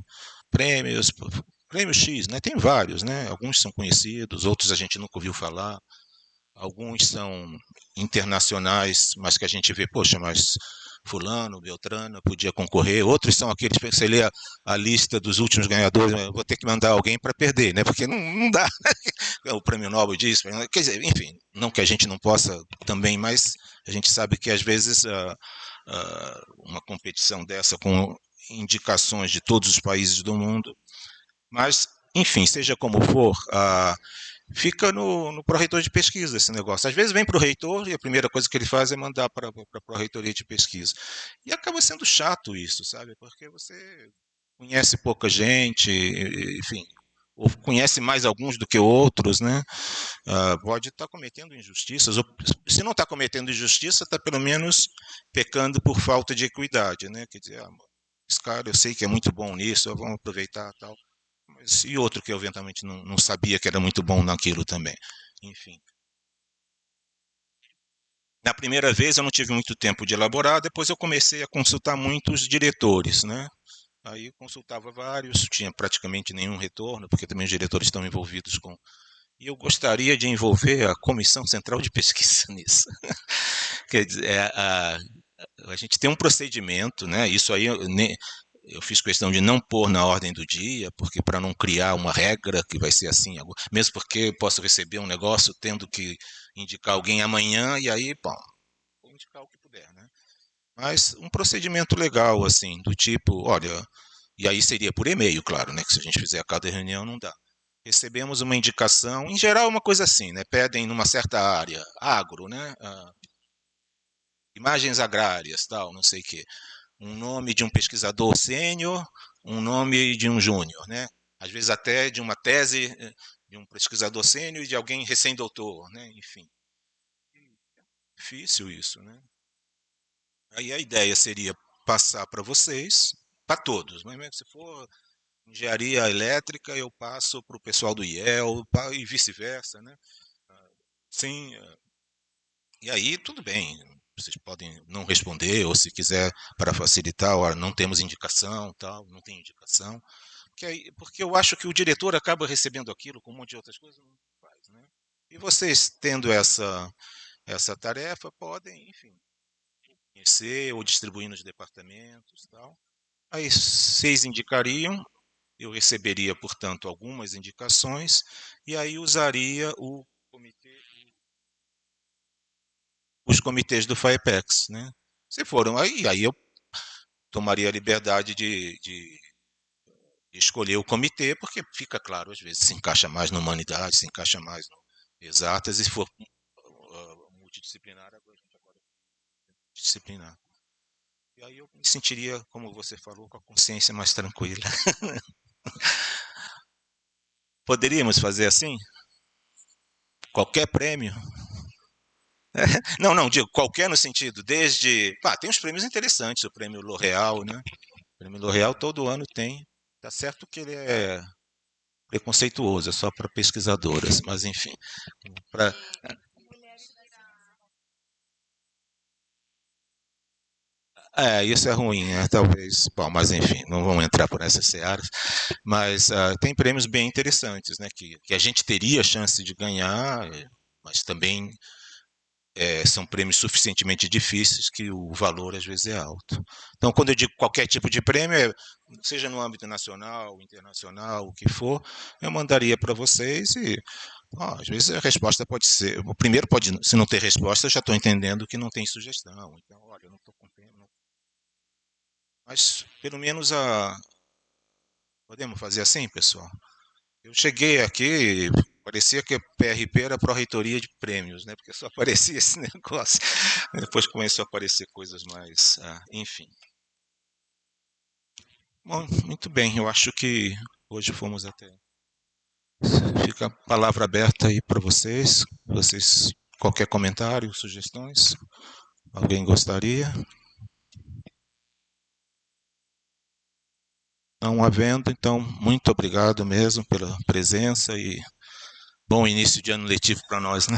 Prêmio X, né? Tem vários, né? Alguns são conhecidos, outros a gente nunca ouviu falar. Alguns são internacionais, mas que a gente vê, poxa, mas fulano, Beltrano podia concorrer. Outros são aqueles que você lê a lista dos últimos ganhadores, vou ter que mandar alguém para perder, né? Porque não dá. O prêmio Nobel diz, quer dizer, enfim, não que a gente não possa também, mas a gente sabe que às vezes uma competição dessa com indicações de todos os países do mundo, mas enfim, seja como for, fica no pró-reitor de pesquisa esse negócio. Às vezes vem para o reitor e a primeira coisa que ele faz é mandar para a pró-reitoria de pesquisa. E acaba sendo chato isso, sabe? Porque você conhece pouca gente, enfim, ou conhece mais alguns do que outros, né? Pode estar cometendo injustiças, ou se não está cometendo injustiça, está pelo menos pecando por falta de equidade, né? Quer dizer, esse cara eu sei que é muito bom nisso, vamos aproveitar tal. Mas e outro que eu eventualmente não sabia que era muito bom naquilo também. Enfim. Na primeira vez eu não tive muito tempo de elaborar, depois eu comecei a consultar muitos diretores, né? Aí eu consultava vários, tinha praticamente nenhum retorno, porque também os diretores estão envolvidos com... E eu gostaria de envolver a Comissão Central de Pesquisa nisso. Quer dizer, a gente tem um procedimento, né? Isso aí eu fiz questão de não pôr na ordem do dia, porque para não criar uma regra que vai ser assim, mesmo porque eu posso receber um negócio tendo que indicar alguém amanhã, e aí, bom, vou indicar o que puder, né? Mas um procedimento legal, assim, do tipo, olha, e aí seria por e-mail, claro, né? Que se a gente fizer a cada reunião não dá. Recebemos uma indicação, em geral é uma coisa assim, né? Pedem numa certa área, agro, né? Imagens agrárias, tal, não sei o quê. Um nome de um pesquisador sênior, um nome de um júnior, né? Às vezes até de uma tese de um pesquisador sênior e de alguém recém-doutor, né? Enfim, difícil isso, né? Aí a ideia seria passar para vocês, para todos, mas se for engenharia elétrica, eu passo para o pessoal do IEL e vice-versa, né? Sim, e aí tudo bem, vocês podem não responder, ou se quiser, para facilitar, ó, não temos indicação, tal, não tem indicação, porque eu acho que o diretor acaba recebendo aquilo com um monte de outras coisas, não faz, né? E vocês tendo essa tarefa, podem, enfim, conhecer ou distribuir nos departamentos, tal. Aí vocês indicariam, eu receberia, portanto, algumas indicações, e aí usaria os comitês do FAEPEX, né? Se foram aí eu tomaria a liberdade de escolher o comitê, porque fica claro, às vezes se encaixa mais na humanidade, se encaixa mais no exatas, e se for multidisciplinar, a gente agora disciplinar. E aí eu me sentiria, como você falou, com a consciência mais tranquila. Poderíamos fazer assim? Qualquer prêmio? Não, digo qualquer no sentido, desde... tem uns prêmios interessantes, o prêmio L'Oréal, né? O prêmio L'Oréal todo ano tem. Tá certo que ele é preconceituoso, é só para pesquisadoras, mas enfim. Pra... isso é ruim, né? Talvez. Bom, mas enfim, não vamos entrar por essas searas. Mas tem prêmios bem interessantes, né? Que a gente teria chance de ganhar, mas também são prêmios suficientemente difíceis que o valor às vezes é alto. Então, quando eu digo qualquer tipo de prêmio, seja no âmbito nacional, internacional, o que for, eu mandaria para vocês e às vezes a resposta pode ser. O primeiro pode, se não ter resposta, eu já estou entendendo que não tem sugestão. Então, olha, eu não estou com tempo. Não. Mas pelo menos podemos fazer assim, pessoal? Eu cheguei aqui, parecia que a PRP era a Pró-Reitoria de Prêmios, né? Porque só aparecia esse negócio. Depois começou a aparecer coisas mais... enfim. Bom, muito bem, eu acho que hoje fomos até... Fica a palavra aberta aí para vocês. Qualquer comentário, sugestões? Alguém gostaria? Não havendo, então, muito obrigado mesmo pela presença e bom início de ano letivo para nós, né?